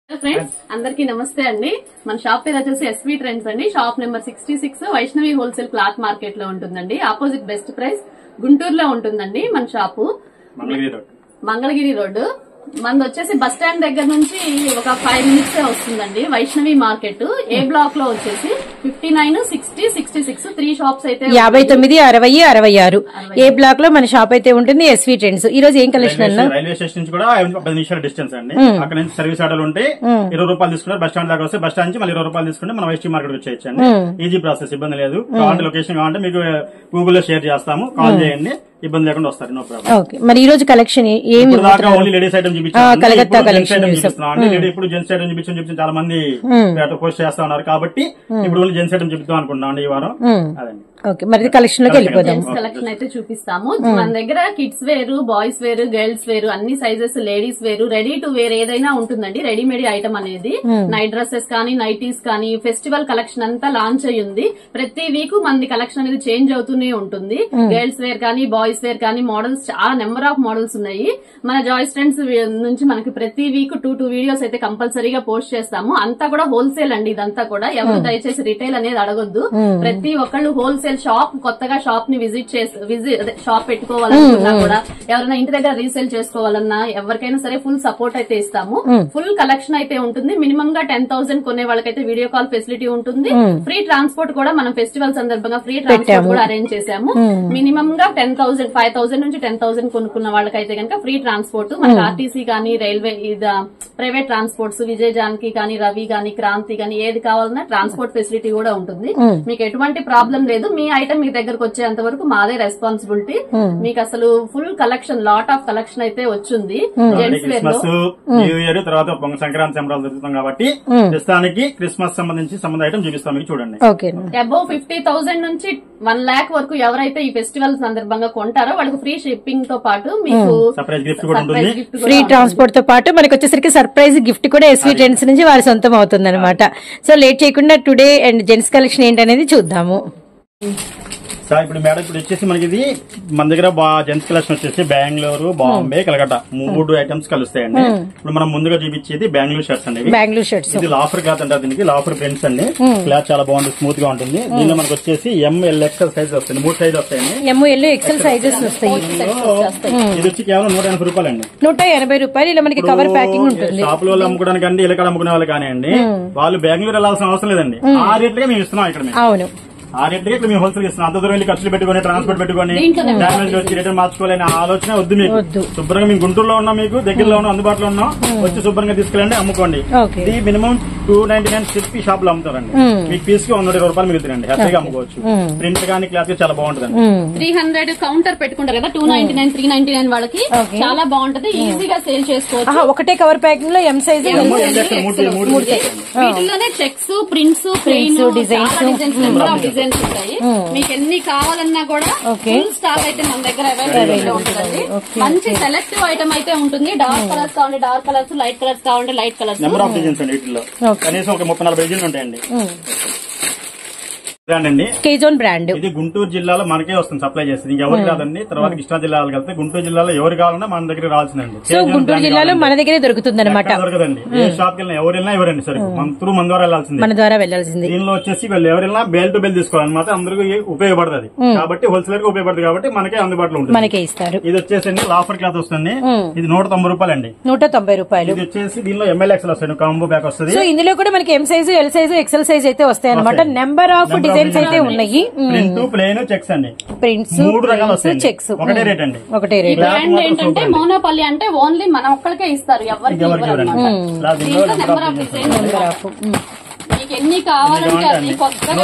Friends అందరికీ నమస్తే అండి. మన షాప్ పేరు వచ్చేసి ఎస్వి ట్రెండ్స్ అండి. Shop number 66 Vaishnavi wholesale cloth market లో ఉంటుందండి. ఆపోజిట్ బెస్ట్ ప్రైస్ గుంటూరులో ఉంటుందండి. మన షాపు మంగళగిరి రోడ్డు. మనది వచ్చేసి బస్ స్టాండ్ దగ్గర నుంచి ఒక 5 మినిట్స్ వస్తుందండి. వైష్ణవి మార్కెట్ ఏ బ్లాక్ లో వచ్చేసి 59, 60, 66 3 షాప్స్ అయితే 59, 60, 66 ఏ బ్లాక్ లో మన షాప్ అయితే ఉంటుంది. SV Trends. ఈ రోజు ఏం కలెక్షన్ అన్నా? రైల్వే స్టేషన్ నుంచి కూడా 10 నిమిషాల డిస్టెన్స్ అండి. అక్కడ నుంచి సర్వీస్ ఆర్డర్లు ఉంటే 20 రూపాయలు తీసుకుంటారు. బస్ స్టాండ్ దాకా వస్తే బస్ స్టాండ్ నుంచి మళ్ళీ 20 రూపాయలు తీసుకుంటే మనం వైష్ణవి మార్కెట్ వచ్చేయచ్చండి. ఈజీ ప్రాసెస్, ఇబ్బంది లేదు. కావాలంటే లొకేషన్ కావాలంటే మీకు గూగుల్ లో షేర్ చేస్తాము, కాల్ చేయండి, ఇబ్బంది లేకుండా వస్తారు. No problem. ఓకే, మరి ఈ రోజు కలెక్షన్ ఏమి? ఓన్లీ లేడీస్ ఐటమ్ చూపించాను. కలకత్తా కలెక్షన్ ఇప్పుడు జెంట్స్ ఐటమ్ చూపించి చాలా మంది పోస్ట్ చేస్తా ఉన్నారు కాబట్టి ఇప్పుడు ఓన్లీ జెంట్స్ ఐటమ్ చూపిద్దాం అనుకుంటున్నాం ఈ వారం. అదండి. ఓకే, మరి కలెక్షన్ లోకి వెళ్ళిపోదాం. కలెక్షన్ అయితే చూపిస్తాము. మన దగ్గర kids wear, boys wear, girls wear అన్ని sizes, ladies wear, ready to wear ఏదైనా ఉంటుందండి. రెడీమేడ్ ఐటమ్ అనేది నైట్ డ్రెస్సెస్ కానీ, నైటీస్ కానీ, ఫెస్టివల్ కలెక్షన్ అంతా లాంచ్ అయ్యి ఉంది. ప్రతి వీక్ మనది కలెక్షన్ అనేది చేంజ్ అవుతూనే ఉంటుంది. గర్ల్స్ వేర్ కానీ, బాయ్స్ వేర్ కానీ మోడల్స్ చాలా నెంబర్ ఆఫ్ మోడల్స్ ఉన్నాయి. మన జాయ్స్ ట్రెండ్స్ నుంచి మనకి ప్రతి వీక్ 2 వీడియోస్ అయితే కంపల్సరీగా పోస్ట్ చేస్తాము. అంతా కూడా హోల్సేల్ అండి. ఇదంతా కూడా ఎవరు దయచేసి రిటైల్ అనేది అడగొద్దు. ప్రతి ఒక్కళ్ళు హోల్సేల్ షాప్, కొత్తగా షాప్ ని విజిట్ షాప్ పెట్టుకోవాలనుకున్నా కూడా, ఎవరైనా ఇంటి దగ్గర రీసేల్ చేసుకోవాలన్నా ఎవరికైనా సరే ఫుల్ సపోర్ట్ అయితే ఇస్తాము. ఫుల్ కలెక్షన్ అయితే ఉంటుంది. మినిమం గా 10,000 కొనే వాళ్ళకైతే వీడియో కాల్ ఫెసిలిటీ ఉంటుంది. ఫ్రీ ట్రాన్స్పోర్ట్ కూడా మనం ఫెస్టివల్ సందర్భంగా ఫ్రీ ట్రాన్స్పోర్ట్ కూడా అరేంజ్ చేశాము. మినిమం గా 10,000, 5,000 నుంచి 10,000 కొనుక్కున్న వాళ్ళకైతే కనుక ఫ్రీ ట్రాన్స్పోర్ట్. మనకి ఆర్టీసీ కానీ, railway private transports, Vijay Janaki కానీ, రవి కానీ, క్రాంతి కానీ ఏది కావాలన్నా ట్రాన్స్పోర్ట్ ఫెసిలిటీ కూడా ఉంటుంది. మీకు ఎటువంటి ప్రాబ్లం లేదు. మీ ఐటమ్ మీ దగ్గరకు వచ్చేంత వరకు మాదే రెస్పాన్సిబిలిటీ. మీకు అసలు full collection, lot of collection అయితే వచ్చింది. జెంట్స్ వేర్ లో న్యూ ఇయర్ తర్వాత సంక్రాంతి సంబరాలు జరుగుతాం కాబట్టి ప్రస్తుతానికి క్రిస్మస్ సంబంధించి ఐటమ్ చూపిస్తాం. మీకు చూడండి, అబౌవ్ 50,000 నుంచి 1 lakh వరకు ఎవరైతే ఈ ఫెస్టివల్ సందర్భంగా కొంటారో వాళ్ళకి ఫ్రీ షిప్పింగ్ తో పాటు మీకు సర్ప్రైజ్ గిఫ్ట్ కూడా ఉంటుంది. ఫ్రీ ట్రాన్స్పోర్ట్ తో పాటు మనకి వచ్చేసరికి సర్ప్రైజ్ గిఫ్ట్ కూడా ఎస్వి ట్రెండ్స్ నుంచి వారి సొంతం అవుతుంది అనమాట. సో లేట్ చేయకుండా టుడే అండ్ జెంట్స్ కలెక్షన్ ఏంటనేది చూద్దాము. సార్ ఇప్పుడు మేడం ఇప్పుడు వచ్చేసి మనకి ఇది మన దగ్గర జెంట్స్ కలెక్షన్ వచ్చేసి బెంగళూరు, బాంబే, కలకత్తా 3 ఐటమ్స్ కలుస్తాయండి. ఇప్పుడు మనం ముందుగా చూపించేది బెంగళూరు షర్ట్స్ అండి. బెంగళూరు షర్ట్స్ ఇది లాఫర్ క్లాత్ అంటారు. దీనికి లాఫర్ ప్రింట్స్ అండి. క్లాత్ చాలా బాగుంటుంది, స్మూత్ గా ఉంటుంది. దీనిలో మనకు వచ్చేసి ML, XL సైజ్ వస్తుంది. 3 సైజ్ వస్తాయండి. ML, XL సైజెస్ వస్తాయి. ఇది వచ్చి కేవలం 180 రూపాయలండి. 180 రూపాయలు. ఇలా మనకి కవర్ ప్యాకింగ్ ఉంటుంది. షాప్ లో అమ్ముకోవడానికి అండి, ఇలా అమ్ముకునే వాళ్ళు కానివ్వండి, వాళ్ళు బెంగళూరు వెళ్ళాల్సిన అవసరం లేదండి. ఆ రేట్లే మేము ఇస్తున్నాం ఇక్కడ. అవును, ఆ రేట్ ఇక్కడ మేము హోల్సేల్ ఇస్తున్నాం. అంత దూరం వెళ్ళి ఖర్చులు పెట్టుకుని, ట్రాన్స్పోర్ట్ పెట్టుకుని, డామేజ్ వచ్చి రిటర్న్ మార్చుకోవాలనే ఆలోచన వద్దు మీకు. శుభ్రంగా మేము గుంటూరులో ఉన్నాం, మీకు దగ్గరలో ఉన్నాం, అందుబాటులో ఉన్నాం. వచ్చి శుభ్రంగా తీసుకెళ్ళండి, అమ్ముకోండి. ఇది మినిమం 299 చెప్పి షాప్ లో అమ్ముతారండి. మీకు పీస్ కి 120 రూపాయలు మిగులుతాయండి. హ్యాపీగా అమ్ముకోవచ్చు. ప్రింట్ కానీ క్లాత్ చాలా బాగుంటుంది. 300 కౌంటర్ పెట్టుకుంటారు కదా, 299, 399 వాళ్ళకి చాలా బాగుంటది. ఈజీగా సేల్ చేసుకోవచ్చు. ఒకటే కవర్ ప్యాకింగ్ లో M సైజ్. వీటిలోనే చెక్స్, ప్రింట్స్, డిజైన్స్ ఉంటాయి. మీకు ఎన్ని కావాలన్నా కూడా ఫుల్ స్టాక్ అయితే మన దగ్గర అవైలబుల్ గా ఉంటుంది. మంచి సెలెక్టివ్ ఐటమ్ అయితే ఉంటుంది. డార్క్ కలర్స్ కావాలంటే డార్క్ కలర్స్, లైట్ కలర్స్ కావాలంటే light colours. Number of designs అండి. వీటిలో కనీసం ఒక 30-40 డిజైన్లు ఉంటాయండి. బ్రాండ్ అండి, కేజోన్ బ్రాండ్. ఇది గుంటూరు జిల్లాలో మనకే వస్తుంది, సప్లై చేస్తుంది. ఇంకెవరికి రాదండి. తర్వాత కృష్ణా జిల్లాలకు వెళ్తే గుంటూరు జిల్లాలో ఎవరు కావాలన్నా మన దగ్గర రావాల్సిందండి. సో గుంటూరు జిల్లాలో మన దగ్గరే దొరుకుతుంది అనమాట. దొరకదండి. ఏ షాప్ కి వెళ్ళినా ఎవరైనా ఎవరండి సరే మన ద్వారా వెళ్ళాల్సింది. మన ద్వారా వెళ్ళాల్సింది. దీనిలో వచ్చేసి వీళ్ళు ఎవరైనా బెల్ టు బెల్ తీసుకోవాలన్నమాట. అందరికీ ఉపయోగపడుతుంది కాబట్టి, హోల్సేల్ గా ఉపయోగపడుతుంది కాబట్టి మనకే అందుబాటులో ఉంటుంది. మనకే ఇస్తారు. ఇది వచ్చేసి లాఫర్ క్లాత్ వస్తుంది. ఇది 190 రూపాయలండి. 190 రూపాయలు. ఇది వచ్చేసి దీనిలో ML, XL వస్తుంది. కాంబో ప్యాక్ వస్తుంది. సో ఇందులో కూడా మనకి M size, L size, XL size అయితే వస్తాయి అనమాట. నెంబర్ ఆఫ్ డిజైన్స్ అయితే ఉన్నాయి. ప్రింట్, ప్లేన్, చెక్స్ అండి. ప్రింట్స్ 3 రకాలు వస్తాయి. చెక్స్ ఒకటే రేట్ అండి. ఒకటే రేట్. బ్రాండ్ ఏంటంటే మోనోపల్లి అంటే ఓన్లీ మన ఒక్కరికే ఇస్తారు, ఎవరికి నెంబర్ ఆఫ్ డిజైన్స్. మీకు ఎన్ని కావాలంటే అన్ని కొత్తగా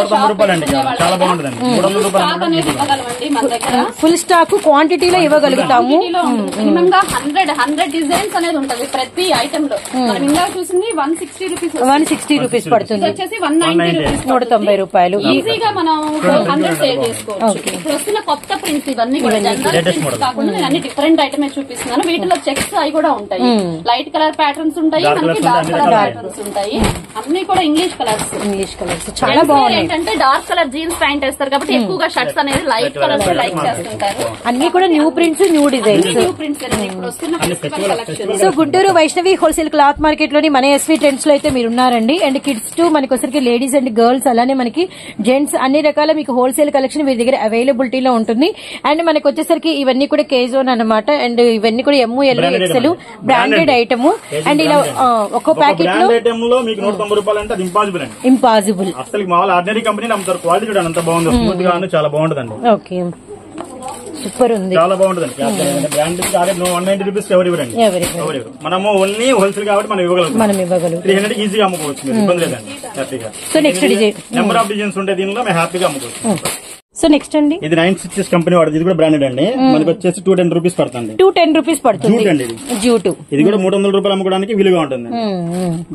చాలా బాగుంటుంది. మన దగ్గర ఫుల్ స్టాక్ క్వాంటిటీలో ఇవ్వగలుగుతాము. మినిమం గా 100 డిజైన్స్ అనేది ఉంటుంది ప్రతి ఐటమ్ లో. మనం ఇందాక చూసింది 160 రూపీస్, 160 రూపీస్ పడుతుంది. వచ్చేసి 190 రూపీస్, 190 రూపాయలు. ఈజీగా మనం 400 సేవ్ చేసుకోవచ్చు. ఇప్పుడు వస్తున్న కొత్త ప్రింట్స్ ఇవన్నీ కూడా జనరల్ ప్రింట్స్ కాకుండా నేను అన్ని డిఫరెంట్ ఐటమే చూపిస్తున్నాను. వీటిలో చెక్స్ అవి కూడా ఉంటాయి. లైట్ కలర్ ప్యాటర్న్స్ ఉంటాయి, మనకి డార్క్ కలర్ ప్యాటర్న్స్ ఉంటాయి. అన్ని కూడా ఇంగ్లీష్ కలర్ కలర్స్ చాలా బాగుంది. ఏంటంటే డార్క్ కలర్ జీన్స్ ప్యాంట్ వేస్తారు కాబట్టి ఎక్కువగా షర్ట్స్ అనేది లైట్ కలర్స్ లైక్ చేస్తుంటారు. అన్ని కూడా new prints, new designs. New prints ఇప్పుడు వస్తున్న festival collection. So Guntur Vaishnavi wholesale cloth market లోని మన ఎస్వి ట్రెండ్స్ లో అయితే మీరు ఉన్నారండి. అండ్ కిడ్స్ టు మనకి వచ్చరికి లేడీస్ అండ్ గర్ల్స్ అలానే మనకి జెంట్స్ అన్ని రకాల మీకు హోల్సేల్ కలెక్షన్ వీరి దగ్గర అవైలబిలిటీలో ఉంటుంది. అండ్ మనకి వచ్చేసరికి ఇవన్నీ కూడా కేజోన్ అన్నమాట. అండ్ ఇవన్నీ కూడా ML XL branded item. And ఇలా ఒక్కో ప్యాకెట్ లో మీకు 190 రూపాయలు అంటే అది ఇంపాసిబుల్ అండి. ఇంపాసిబుల్. అసలు మామూలు ఆర్డినరీ కంపెనీ అమ్ముతారు. క్వాలిటీ చూడండి అంత బాగుంది, స్మూత్ గా చాలా బాగుంటుందండి. ఓకే, సూపర్ ఉంది, చాలా బాగుంటుందండి. బ్రాండ్ 190 రూపీస్ ఎవరు ఇవ్వరండి. మనము ఓన్లీ హోల్సేల్ కాబట్టి మనం ఇవ్వగలం. 300 ఈజీగా అమ్ముకోవచ్చు, మీరు ఇబ్బంది లేదండి. హ్యాపీగా. So next design number of designs ఉంటాయి దీనిలో, మేము హ్యాపీగా అమ్ముకోవచ్చు. సో నెక్స్ట్ అండి, ఇది 9 Stitches కంపెనీ వాడు. ఇది కూడా బ్రాండెడ్ అండి. మనకి వచ్చేసి 210 రూపీస్ పడుతుంది. 210 రూపీస్ పడుతుంది. జూట్ అండి, జూట్. ఇది కూడా 300 రూపాయలు అమ్ముకోవడానికి విలుగా ఉంటుంది.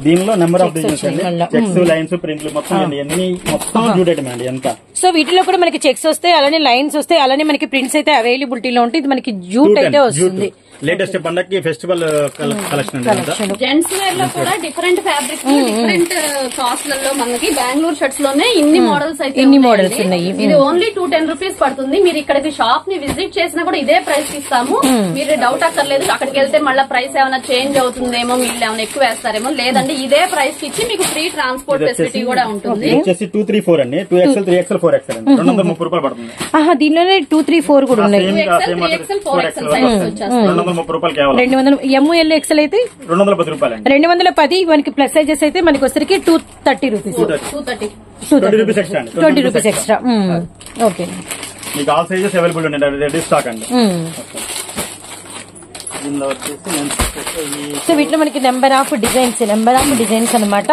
దీనిలో నెంబర్ ఆఫ్ డిజైన్స్ అండి, చెక్స్, లైన్స్, ప్రింట్లు మొత్తం అన్ని మొత్తం జూట్ ఐటమ్ అండి ఎంత. సో వీటిలో కూడా మనకి చెక్స్ వస్తాయి, అలానే లైన్స్ వస్తాయి, అలానే మనకి ప్రింట్స్ అయితే అవైలబిలిటీలో ఉంటాయి. ఇది మనకి జూట్ అయితే వస్తుంది. లేటెస్ట్ పండగకి ఫెస్టివల్ కలెక్షన్. జెంట్స్ వేర్ లో కూడా డిఫరెంట్ ఫ్యాబ్రిక్ డిఫరెంట్ కాస్ట్ లలో మనకి బెంగళూరు షర్ట్స్ లోనే ఇన్ని మోడల్స్ అయితే ఉన్నాయి. ఇది ఓన్లీ 210 రూపీస్ పడుతుంది. మీరు ఇక్కడికి షాప్ ని విజిట్ చేసినా కూడా ఇదే ప్రైస్ ఇస్తాము. మీరు డౌట్ అక్కర్లేదు అక్కడికి వెళ్తే మళ్ళీ ప్రైస్ ఏమైనా చేంజ్ అవుతుందేమో, మీరు ఏమైనా ఎక్కువ వేస్తారేమో. లేదండి, ఇదే ప్రైస్ ఇచ్చి మీకు ఫ్రీ ట్రాన్స్పోర్ట్ ఫెసిలిటీ కూడా ఉంటుంది. 234 అండి, 2XL, 3XL, 4XL అండి. 230 రూపాయలు పడుతుంది. దీనిలోనే 2, 3, 4 కూడా ఉన్నాయి. 2XL, 3XL, 4XL సైజెస్ వచ్చేస్తాయి. 230 రూపాయలు కేవలం. 200 ML XL అయితే 210 రూపాయలు. 210 మనకి ప్లస్ సైజెస్ అయితే మనకి వచ్చరికి 230 రూపీస్. 20 రూపీస్ ఎక్స్ట్రా అండి. 20 రూపీస్ ఎక్స్ట్రా. ఓకే, మీకు ఆల్ సైజెస్ అవైలబుల్ ఉండండి, రెడీ స్టాక్ అండి. సో వీటిలో మనకి నెంబర్ ఆఫ్ డిజైన్స్ అనమాట.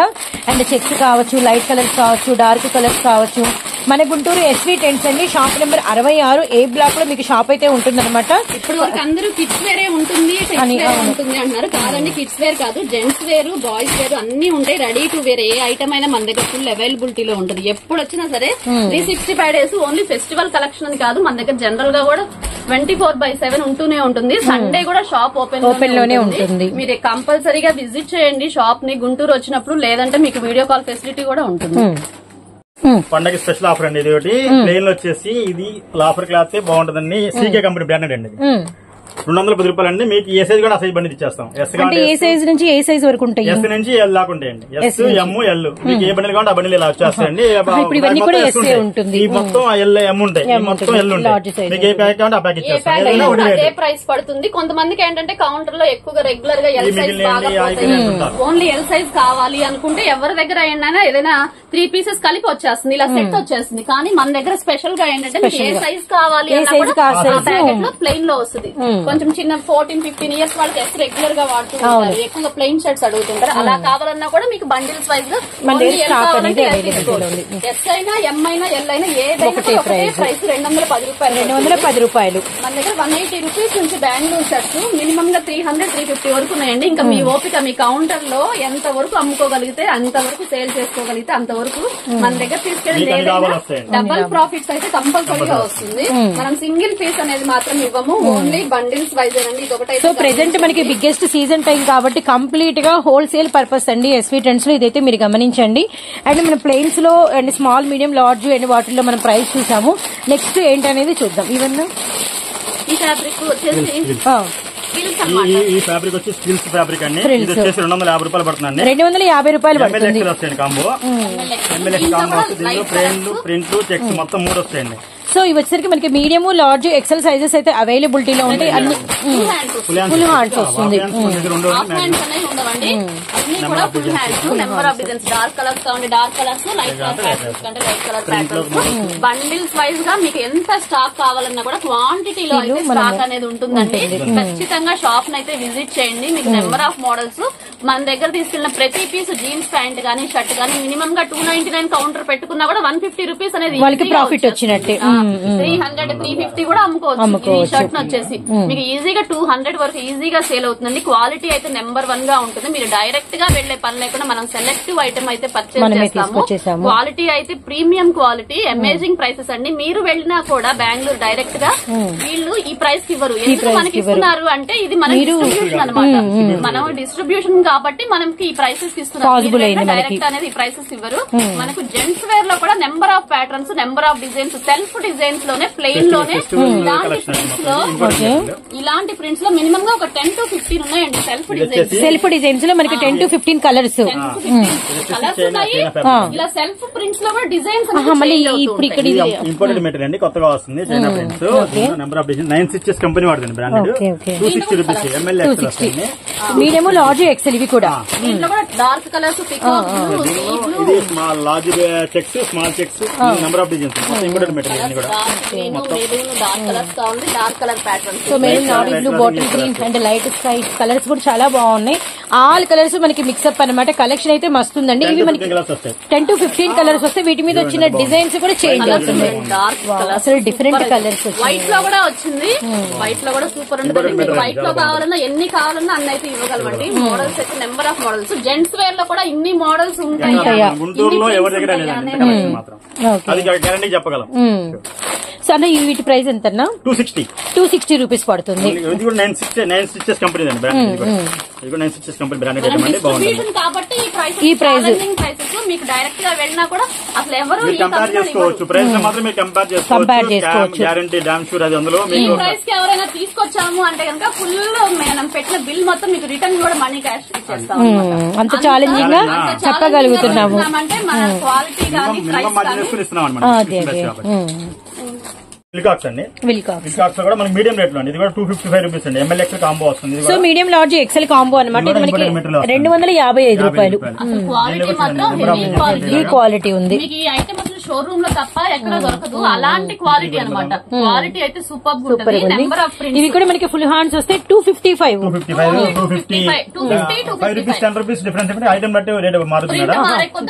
అండ్ చెక్స్ కావచ్చు, లైట్ కలర్స్ కావచ్చు, డార్క్ కలర్స్ కావచ్చు. మన గుంటూరు ఎస్వి టెంట్స్ అండి, షాప్ నెంబర్ 66 A బ్లాక్ లో మీకు షాప్ అయితే ఉంటుంది అనమాట. ఇప్పుడు వరకు అందరూ కిడ్స్ వేరే ఉంటుంది అంటున్నారు. కాదండి, కిడ్స్ వేర్ కాదు, జెంట్స్ వేరు, బాయ్స్ వేరు అన్ని ఉంటాయి. రెడీ టు వేర్ ఏ ఐటమ్ అయినా మన దగ్గర ఫుల్ అవైలబిలిటీలో ఉంటుంది. ఎప్పుడు వచ్చినా సరే 365 days ఓన్లీ ఫెస్టివల్ కలెక్షన్ అని కాదు, మన దగ్గర జనరల్ గా కూడా 24/7 ఉంటూనే ఉంటుంది. సండే కూడా షాప్ ఓపెన్ లోనే ఉంటుంది. మీరు కంపల్సరీగా విజిట్ చేయండి షాప్ ని గుంటూరు వచ్చినప్పుడు. లేదంటే మీకు వీడియో కాల్ ఫెసిలిటీ కూడా ఉంటుంది. పండగ స్పెషల్ ఆఫర్ అండి. ఇది ఒకటి ప్లేన్ లో వచ్చేసి ఇది ఆఫర్ క్లాత్ బాగుంటుందండి. సీకే కంపెనీ బ్రాండెడ్ అండి. 210 రూపాయలు అండి. మీకు ఏ సైజ్ కూడా ఆ సైజ్ బండి ఇచ్చేస్తాం. ఏ సైజ్ నుంచి ఏ సైజ్ వరకు ఉంటాయి? ఎస్ నుంచి ఎల్ దాకా ఉంటాయండి. ఎస్, ఎమ్, ఎల్. మీకు ఏ బండిలు కావాలంటే ఆ బండిలు ఇలా వచ్చేస్తాయండి. ఈ మొత్తం ఎల్, ఎమ్ ఉంటాయి, మొత్తం ఎల్ ఉంటాయి. మీకు ఏ ప్యాక్ కావాలంటే ఆ ప్యాక్ ఇచ్చేస్తాం. అదే ప్రైస్ పడుతుంది. కొంతమందికి ఏంటంటే కౌంటర్ లో ఎక్కువగా రెగ్యులర్ గా L size only L size కావాలి అనుకుంటే ఎవరి దగ్గర ఏంటైనా ఏదైనా 3 pieces కలిపి వచ్చేస్తుంది, ఇలా సెట్ వచ్చేస్తుంది. కానీ మన దగ్గర స్పెషల్ గా ఏంటంటే ఏ సైజ్ కావాలి ప్యాకెట్ లో ప్లెయిన్ లో వస్తుంది. కొంచెం చిన్న 14-15 years వాళ్ళకి ఎస్ రెగ్యులర్ గా వాడుతూ ఉంటారు, ఎక్కువగా ప్లెయిన్ షర్ట్స్ అడుగుతుంటారు. అలా కావాలన్నా కూడా మీకు బండిల్స్ వైజ్ గా ఎస్ అయినా, ఎం అయినా, ఎల్ అయినా ఏదైనా ఒకటే ప్రైస్ 210 రూపాయలు. మన దగ్గర 180 రూపీస్ నుంచి బెంగళూరు షర్ట్స్ మినిమం గా 300-350 వరకు ఉన్నాయండి. ఇంకా మీ ఓపిక, మీ కౌంటర్ లో ఎంత వరకు అమ్ముకోగలిగితే అంతవరకు సేల్ చేసుకోగలిగితే అంతవరకు మన దగ్గర తీసుకెళ్ళి డబల్ ప్రాఫిట్స్ అయితే కంపల్సరీగా వస్తుంది. మనం సింగిల్ పీస్ అనేది మాత్రం ఇవ్వము, ఓన్లీ బండిల్స్ వైజ్ అండి. ఇదొకటి. సో ప్రెసెంట్ మనకి బిగ్గెస్ట్ సీజన్ టైం కాబట్టి కంప్లీట్ గా హోల్సేల్ పర్పస్ అండి ఎస్వి ట్రెండ్స్ లో. ఇదైతే మీరు గమనించండి. అండ్ మన ప్లెయిన్స్ లో and small, medium, large and వాటిల్లో మనం ప్రైస్ చూసాము. నెక్స్ట్ ఏంటనేది చూద్దాం. ఇవన్నీ ఈ ఫ్యాబ్రిక్ వచ్చేసి ఈ ఫ్యాబ్రిక్ వచ్చి స్టిల్స్ ఫ్యాబ్రిక్ అండి. ఇది వచ్చేసి 250 రూపాయలు పడుతుందండి. 250 రూపాయలు పడుతుంది. వస్తాయండి కాంబో. ML కాంబో వస్తుంది. ప్రింట్లు, చెక్స్ మొత్తం 3 వస్తాయండి. సో ఇవి వచ్చేసరికి మనకి మీడియం, లార్జ్, ఎక్సెల్ సైజెస్ అయితే అవైలబిలిటీలో ఉంటాయి. అన్ని ఫుల్ హ్యాండ్స్ వస్తుంది. Number of designs dark colours కావండి, dark colours, light colour patterns కంటే light colour patterns. Bundles wise గా మీకు ఎంత స్టాక్ కావాలన్నా కూడా క్వాంటిటీలో అయితే స్టాక్ అనేది ఉంటుందండి. ఖచ్చితంగా షాప్ నైతే విజిట్ చేయండి. మీకు నెంబర్ ఆఫ్ మోడల్స్ మన దగ్గర తీసుకెళ్లిన ప్రతి పీస్ జీన్స్ ప్యాంట్ గానీ, షర్ట్ గానీ మినిమం గా 299 కౌంటర్ పెట్టుకున్నా కూడా 150 రూపీస్ అనేది వాళ్ళకి ప్రాఫిట్ వచ్చినట్టే. 300-350 కూడా అమ్ముకోవచ్చు. ఈ షర్ట్ వచ్చేసి మీకు ఈజీగా 200 వరకు ఈజీగా సేల్ అవుతుందండి. క్వాలిటీ అయితే నెంబర్ 1 గా ఉంటుంది. మీరు డైరెక్ట్ గా వెళ్లే పని లేకుండా మనం సెలెక్టివ్ ఐటమ్ అయితే పర్చేస్ చేస్తాము. క్వాలిటీ అయితే ప్రీమియం క్వాలిటీ, అమేజింగ్ ప్రైసెస్ అండి. మీరు వెళ్ళినా కూడా బెంగళూరు డైరెక్ట్ గా వీళ్ళు ఈ ప్రైస్ కి ఇవ్వరు. ఎందుకు మనకి ఇస్తున్నారు అంటే ఇది మన డిస్ట్రిబ్యూషన్ అనమాట. మనం డిస్ట్రిబ్యూషన్ కాబట్టి మనకి ఈ ప్రైసెస్ ఇస్తున్నారు. డైరెక్ట్ అనేది ఈ ప్రైసెస్ ఇవ్వరు. మనకు జెంట్స్ వేర్ లో కూడా number of patterns, number of designs, self designs లోనే, ప్లెయిన్ లోనే ఇలాంటి ప్రింట్స్ లో మినిమం గా ఒక 10 to 15 ఉన్నాయండి. సెల్ఫ్ డిజైన్స్ లో మనకి 10 to 15 కలర్స్ ఉన్నాయి. ఇలా సెల్ఫ్ ప్రింట్స్ లో కూడా డిజైన్స్ మళ్ళీ ఇప్పుడు ఇక్కడ ఇంపోర్టెడ్ మెటీరియల్ అండి, కొత్తగా వస్తుంది. China prints, number of design 9 stitches company వాడుతుంది బ్రాండెడ్. 260 రూపీస్ ML XL వస్తుంది. మీడియం, లార్జ్, ఎక్సెల్ ఇవి కూడా. దీంట్లో కూడా డార్క్ కలర్స్, ఇది small, large checks, small checks, number of designs, imported material కూడా. డార్క్ కలర్స్ కావాలి, dark colour patterns. So maroon, navy blue, bottle green and light sky colours కూడా చాలా బాగున్నాయి. ఆల్ కలర్స్ మనకి మిక్స్అప్ అన్నమాట. కలెక్షన్ అయితే మస్తుందండి. ఇవి మనకి 10 to 15 కలర్స్ వస్తాయి. వీటి మీద వచ్చిన డిజైన్స్ కూడా చేంజ్ అవుతుంది. అసలు డిఫరెంట్ కలర్స్. వైట్ లో కూడా వచ్చింది. వైట్ లో కూడా సూపర్ ఉంటుంది. మీకు వైట్ లో కావాలన్నా ఎన్ని కావాలన్నా అన్ని అయితే ఇవ్వగలమండి. మోడల్స్ అయితే number of models. Gents wear లో కూడా ఇన్ని మోడల్స్ ఉంటాయి. గుంటూరులో ఎవరి దగ్గర గ్యారంటీ చెప్పగలం. సో అన్న వీటి ప్రైస్ ఎంత అన్న? 260 రూపీస్ పడుతుంది. ఇది కూడా 9 stitches కంపెనీ అండి, బ్రాండెడ్. ఇది కూడా 9 stitches కంపెనీ బ్రాండెడ్ ఐటమ్ అండి, బాగుంటుంది. కాబట్టి ఈ ప్రైస్ మీకు డైరెక్ట్ గా వెళ్ళినా కూడా అసలు ఎవరు కంపేర్ చేసుకోవచ్చు. ప్రైస్ లో మాత్రం మీరు కంపేర్ చేసుకోవచ్చు. గ్యారంటీ డామ్ షూర్ అది. అందులో ఈ ప్రైస్ కి ఎవరైనా తీసుకొచ్చాము అంటే కనుక ఫుల్ మనం పెట్టిన బిల్ మొత్తం మీకు రిటర్న్ కూడా మనీ క్యాష్ ఇచ్చేస్తాము. అంత ఛాలెంజింగ్ గా చెప్పగలుగుతున్నాము. అంటే మన క్వాలిటీ కానీ ప్రైస్ విల్కాక్స్ అండి. విల్కాక్స్ కూడా మనకి మీడియం రేట్ లో అండి. ఇది కూడా 255 రూపీస్ అండి. ML XL కాంబో వస్తుంది. So medium, large, XL combo అనమాట. ఇది మనకి 255 రూపాయలు. ఈ క్వాలిటీ ఉంది. మీకు ఈ ఐటమ్ అసలు షోరూమ్ లో తప్ప ఎక్కడ దొరకదు. అలాంటి క్వాలిటీ అనమాట. క్వాలిటీ అయితే సూపర్ ఉంటుంది. Number of prints. ఇవి కూడా మనకి ఫుల్ హ్యాండ్స్ వస్తాయి. 255 రూపీస్ 10 రూపీస్ డిఫరెన్స్. ఐటమ్ బట్టి రేట్ మారుతుంది.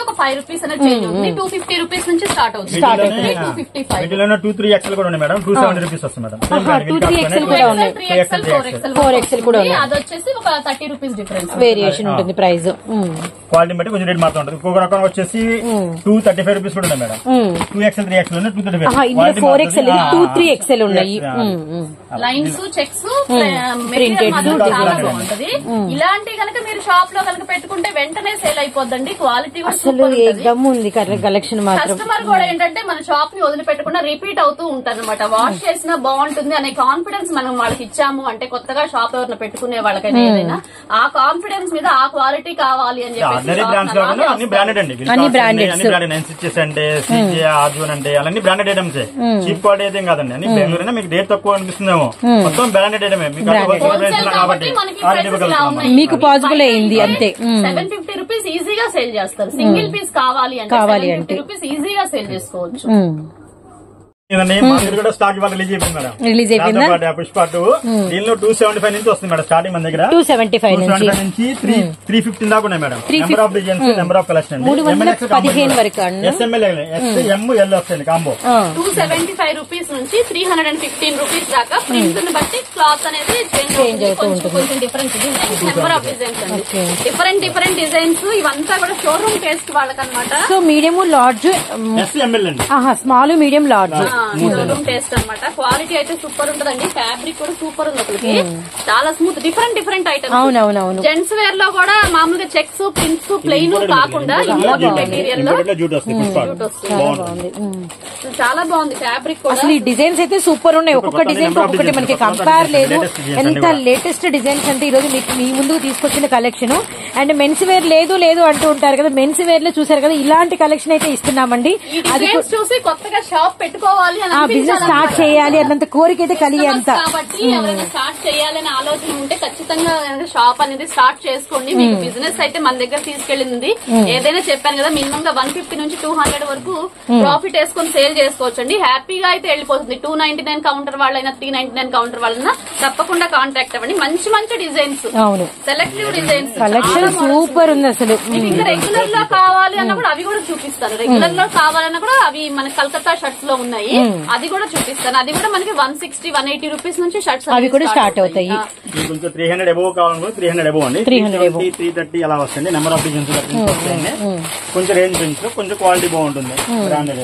ఒక 5 రూపీస్ అనేది చేంజ్ అవుతుంది. 250 రూపీస్ నుంచి స్టార్ట్ అవుతుంది. 2-3 XL కూడా మేడం. 270 రూపీస్ వస్తుంది మేడం. 2-3 XL కూడా ఉన్నాయి. 4 XL కూడా ఉన్నాయి. అది వచ్చేసి ఒక 30 రూపీస్ డిఫరెన్స్ వేరియేషన్ ఉంటుంది ప్రైస్. క్వాలిటీ బట్టి కొంచెం రేట్ మారుతూ ఉంటుంది. ఒక్కొక్క రకం వచ్చేసి 235 రూపీస్ కూడా ఉన్నాయి madam. 2XL 3XL 235. 4 XL 2-3 XL ఉన్నాయి. లైన్స్, చెక్స్, ప్రింటెడ్ చాలా బాగుంటది. ఇలాంటి కనుక మీరు షాప్ లో కనుక పెట్టుకుంటే వెంటనే సేల్ అయిపోద్దండి. క్వాలిటీ అసలు ఏకదమ్ ఉంది కలెక్షన్ మాత్రం. కస్టమర్ కూడా ఏంటంటే మన షాప్ ని వదిలిపెట్టకుండా రిపీట్ అవుతూ ఉంటారు అనమాట. వాష్ చేసినా బాగుంటుంది అనే కాన్ఫిడెన్స్ మనం వాళ్ళకి ఇచ్చాము అంటే, కొత్తగా షాప్ ఎవరిని పెట్టుకునే వాళ్ళకైనా ఏదైనా ఆ కాన్ఫిడెన్స్ మీద ఆ క్వాలిటీ కావాలి అని చెప్పి అన్ని బ్రాండెడ్ అండి. అన్ని బ్రాండెడ్ 9 stitches అంటే, ఆర్జున్ అంటే అన్ని బ్రాండెడ్ ఐటమ్స్. చీప్ క్వాలిటీ అయితే కాదండి. అన్ని బెంగళూరు మీకు రేట్ తక్కువ అనిపిస్తుందేమో, మొత్తం బ్రాండెడ్ ఐటమే. మీకు పాజిబుల్ అయింది అంతే. 750 రూపీస్ ఈజీగా సేల్ చేస్తారు. సింగిల్ పీస్ కావాలి అంటే 750 రూపీస్ ఈజీగా సేల్ చేసుకోవచ్చు. స్టాక్ ఇవాళ రిలీజ్ అయిపోయింది మేడం. రిలీజ్ అయిపోయిందా? పుష్ప 2 దీనిలో 275 నుంచి వస్తుంది మేడం. స్టార్టింగ్ మన దగ్గర 275 నుంచి 315 దాకా ఉన్నాయి madam. Number of designs, number of collection. 315 వరకు SML ML వస్తుంది కాంబో. 275 రూపీస్ నుంచి 315 రూపీస్ దాకా. ప్రింట్స్ ని బట్టి క్లాత్ అనేది చేంజ్ అవుతూ ఉంటుంది. కొంచెం different designs, number of designs అండి. Different designs. ఇవంతా కూడా షోరూమ్ టేస్ట్ వాళ్ళకనమాట. సో మీడియం, లార్జ్, SML అండి. Small, medium, large showroom taste అనమాట. క్వాలిటీ అయితే సూపర్ ఉంటదండి. ఫ్యాబ్రిక్ కూడా సూపర్ ఉంది. అసలుకి చాలా స్మూత్. Different items. అవునవునవును. జెంట్స్ వేర్ లో కూడా మామూలుగా చెక్స్, ప్రింట్స్, ప్లెయిన్ కాకుండా ఇంపోర్టెడ్ మెటీరియల్ లో చాలా బాగుంది. ఫ్యాబ్రిక్ కూడా అసలు ఈ డిజైన్స్ అయితే సూపర్ ఉన్నాయి. ఒక్కొక్క డిజైన్ ఒక్కొక్కటి మనకి కంపేర్ లేదు. ఎంత లేటెస్ట్ డిజైన్స్ అంటే ఈ రోజు మీకు మీ ముందుకు తీసుకొచ్చిన కలెక్షన్. అండ్ మెన్స్ వేర్ లేదు అంటూ ఉంటారు కదా. మెన్స్ వేర్ లో చూసారు కదా, ఇలాంటి కలెక్షన్ అయితే ఇస్తున్నామండి. అది చూసి కొత్తగా షాప్ పెట్టుకోవాలి అని బిజినెస్ స్టార్ట్ చేయాలి అన్నంత కోరిక అయితే కలిగి అంత. కాబట్టి ఎవరైనా స్టార్ట్ చేయాలని ఆలోచన ఉంటే ఖచ్చితంగా షాప్ అనేది స్టార్ట్ చేసుకోండి. మీకు బిజినెస్ అయితే మన దగ్గర తీసుకెళ్ళింది. ఏదైనా చెప్పాను కదా, మినిమం గా 150 నుంచి 200 వరకు ప్రాఫిట్ వేసుకొని సేల్ చేసుకోవచ్చు అండి. హ్యాపీగా అయితే వెళ్ళిపోతుంది. 299 కౌంటర్ వాళ్ళైనా 399 కౌంటర్ వాళ్ళైనా తప్పకుండా కాంటాక్ట్ అవ్వండి. మంచి designs, selective designs, collection super ఉంది అసలు. ఇంకా రెగ్యులర్ లో కావాలి అన్న కూడా అవి కూడా చూపిస్తాను. రెగ్యులర్ లో కావాలన్నా కూడా అవి మన కలకత్తా షర్ట్స్ లో ఉన్నాయి. అది కూడా చూపిస్తాను. అది కూడా మనకి 160-180 రూపీస్ నుంచి షర్ట్స్ అవి కూడా స్టార్ట్ అవుతాయి. కొంచెం 300 అబోవ్ కావాలి, 300 అబోవ్ అండి. 330 అలా వస్తుంది. నెంబర్ ఆఫ్ డిజైన్స్ కొంచెం రేంజ్ ప్రింట్స్, కొంచెం క్వాలిటీ బాగుంటుంది. బ్రాండెడ్.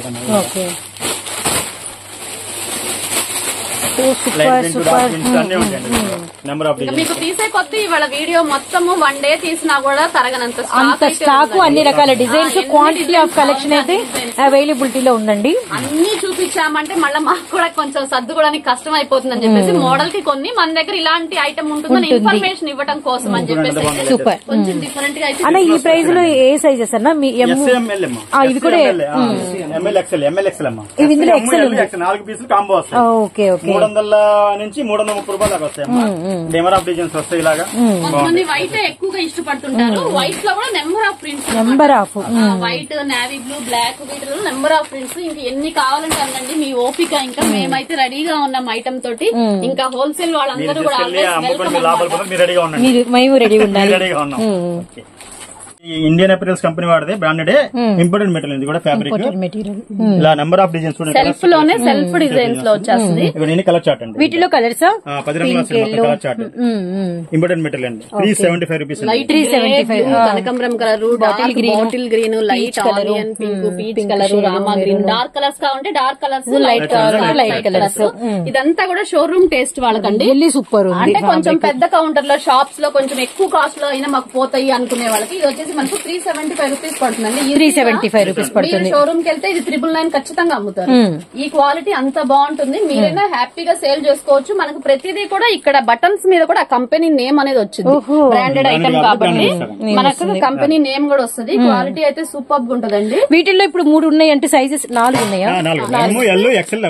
అన్ని ఉంటాయండి. నెంబర్ ఆఫ్ మీకు తీసే కొత్త ఇవాళ వీడియో మొత్తము 1 డే తీసినా కూడా తరగనంత స్టాక్, అన్ని రకాల డిజైన్స్, క్వాంటిటీ ఆఫ్ కలెక్షన్ అయితే అవైలబిలిటీలో ఉందండి. అన్ని చూపించామంటే మళ్ళీ మాకు కూడా కొంచెం సర్దుకోవడానికి కష్టం అయిపోతుందని చెప్పేసి మోడల్ కి కొన్ని మన దగ్గర ఇలాంటి ఐటమ్ ఉంటుందని ఇన్ఫర్మేషన్ ఇవ్వటం కోసం అని చెప్పేసి సూపర్. కొంచెం డిఫరెంట్ గా అయితే అన్న ఈ ప్రైస్ లో ఏ సైజెస్ అన్న? మీ ఇవి కూడా ఇవి ఇందులో ఎక్సెల్ 4 పీసులు కాంబో వస్తాయి. Okay okay. 300 నుంచి 330 రూపాయలు దాకా వస్తాయి. నెంబర్ ఆఫ్ డిజైన్స్ వస్తాయి. ఇలాగా కొంతమంది వైట్ ఎక్కువగా ఇష్టపడుతుంటారు. వైట్ లో కూడా number of prints, number of white, navy blue, black, వీటిలో నెంబర్ ఆఫ్ ప్రింట్స్ ఇంకా ఎన్ని కావాలంటే అనండి మీ ఓపిక. ఇంకా మేమైతే రెడీగా ఉన్నాం ఐటమ్ తోటి. ఇంకా హోల్సేల్ వాళ్ళందరూ కూడా మేము రెడీగా ఉండాలి. ఈ ఇండియన్ అపీరియల్స్ కంపెనీ వాడితే బ్రాండెడ్ ఇంపోర్టెడ్ మెటీరియల్. ఇది కూడా ఫ్యాబ్రిక్ మెటీరియల్. ఇలా నెంబర్ ఆఫ్ డిజైన్స్ సెల్ఫ్ లోనే సెల్ఫ్ డిజైన్స్ లో వచ్చేస్తుంది. ఇవన్నీ కలర్ చార్ట్ అండి. వీటిలో కలర్స్ 10 రంగుల కలర్ చార్ట్. ఇంపోర్టెడ్ మెటీరియల్ అండి. 375 రూపీస్. లైట్ 375. కనకాంబరం colour, bottle green, light onion pink, peach colour, Rama green. Dark colours కావాలంటే డార్క్ కలర్స్, లైట్ కలర్స్. ఇదంతా కూడా షోరూమ్ టేస్ట్ వాళ్ళకండి. సూపర్. అంటే కొంచెం పెద్ద కౌంటర్ లో షాప్స్ లో కొంచెం ఎక్కువ కాస్ట్ లో అయినా మాకు పోతాయి అనుకునే వాళ్ళకి ఇది వచ్చేసి మనకు 375 రూపీస్ పడుతుందండి. 375 రూపీస్ పడుతుంది. షోరూమ్ కి వెళ్తే ఇది 999 ఖచ్చితంగా అమ్ముతారు. ఈ క్వాలిటీ అంత బాగుంటుంది. మీరైనా హ్యాపీగా సేల్ చేసుకోవచ్చు. మనకు ప్రతిదీ కూడా ఇక్కడ బటన్స్ మీద కూడా కంపెనీ నేమ్ అనేది వచ్చింది. బ్రాండెడ్ ఐటమ్ కాబట్టి మనకు కంపెనీ నేమ్ కూడా వస్తుంది. క్వాలిటీ అయితే సూపర్ గా ఉంటదండి. వీటిల్లో ఇప్పుడు 3 ఉన్నాయి అంటే సైజెస్ 4 ఉన్నాయా? ఎక్సెల్.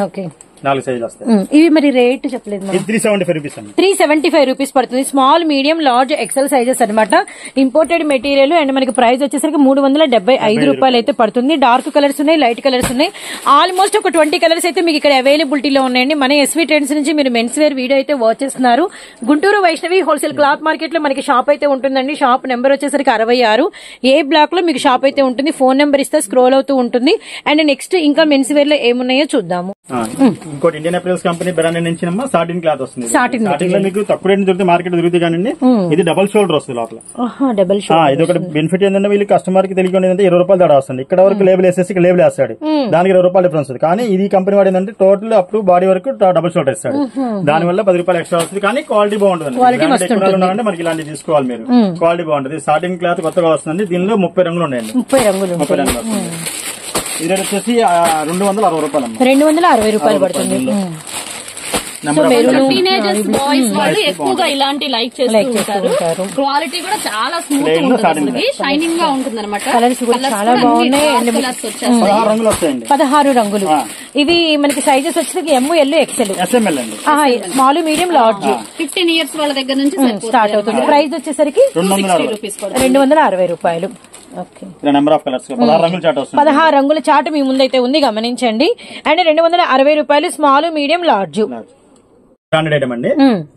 ఓకే. 4 సైజులు వస్తాయి. ఇవి మరి రేట్ చెప్పలేదు. 375 రూపీస్. 375 రూపీస్ పడుతుంది. Small, medium, large, XL sizes అనమాట. ఇంపోర్టెడ్ మెటీరియల్ అండ్ మనకి ప్రైస్ వచ్చేసరికి 375 రూపాయలు అయితే పడుతుంది. డార్క్ కలర్స్ ఉన్నాయి, లైట్ కలర్స్ ఉన్నాయి. ఆల్మోస్ట్ ఒక 20 కలర్స్ అయితే మీకు ఇక్కడ అవైలబిలిటీలో ఉన్నాయండి. మన ఎస్వి ట్రెండ్స్ నుంచి మీరు మెన్స్ వేర్ వీడియో అయితే వాచ్ చేస్తున్నారు. Guntur Vaishnavi wholesale cloth market లో మనకి షాప్ అయితే ఉంటుందండి. షాప్ నెంబర్ వచ్చేసరికి 66 ఏ బ్లాక్ లో మీకు షాప్ అయితే ఉంటుంది. ఫోన్ నెంబర్ ఇస్తే స్క్రోల్ అవుతూ ఉంటుంది. అండ్ నెక్స్ట్ ఇంకా మెన్స్ వేర్ లో ఏమున్నాయో చూద్దాము. ఇంకోటి ఇండియన్ అపీరియల్స్ కంపెనీ బ్రాండ్ నుంచి సాటిన్ క్లాత్ వస్తుంది. సాటిన్ లో మీకు తక్కువ రేట్ దొరికితే మార్కెట్ దొరుకుతుంది కానీ ఇది డబల్ షోల్డర్ వస్తుంది లోపల. ఇది ఒక బెనిఫిట్ ఏంటంటే వీళ్ళు కస్టమర్ కి తెలియకుండా 20 రూపాయలు తేడా వస్తుంది. ఇక్కడ వరకు లేబుల్ వేసేసి ఇక్కడ లేబుల్ వేస్తాడు. దానికి 20 రూపాయలు డిఫరెన్స్ ఉంది. కానీ ఇది కంపెనీ వాడు ఏంటంటే టోటల్ అప్ టు బాడీ వరకు డబల్ షోల్డర్ ఇస్తాడు. దాని వల్ల 10 రూపాయలు ఎక్స్ట్రా వస్తుంది. కానీ క్వాలిటీ బాగుంటుంది. మనకి ఇలాంటి తీసుకోవాలి మీరు. క్వాలిటీ బాగుంటుంది. సాటిన్ క్లాత్ కొత్తగా వస్తుంది. దీనిలో 30 రంగులు ఉన్నాయండి. 30 రంగులు వస్తుంది. ఇది వచ్చేసి 260 రూపాయలు. 260 రూపాయలు పడుతుంది. టీనేజర్స్ బాయ్స్ వాళ్ళు ఎక్కువగా ఇలాంటి లైక్ చేస్తుంటారు. క్వాలిటీ కూడా చాలా స్మూత్ గా ఉంటుంది, షైనింగ్ గా ఉంటుంది అనమాట. కలర్స్ కూడా చాలా బాగున్నాయి. 16 రంగులు. ఇవి మనకి సైజెస్ వచ్చేసరికి ML, XL, small, medium, large. 15 years వాళ్ళ దగ్గర నుంచి స్టార్ట్ అవుతుంది. ప్రైస్ వచ్చేసరికి 260 రూపాయలు. 16 రంగుల చాట్ మీ ముందైతే ఉంది, గమనించండి. అండ్ 260 రూపాయలు small, medium, large. Branded item అండి.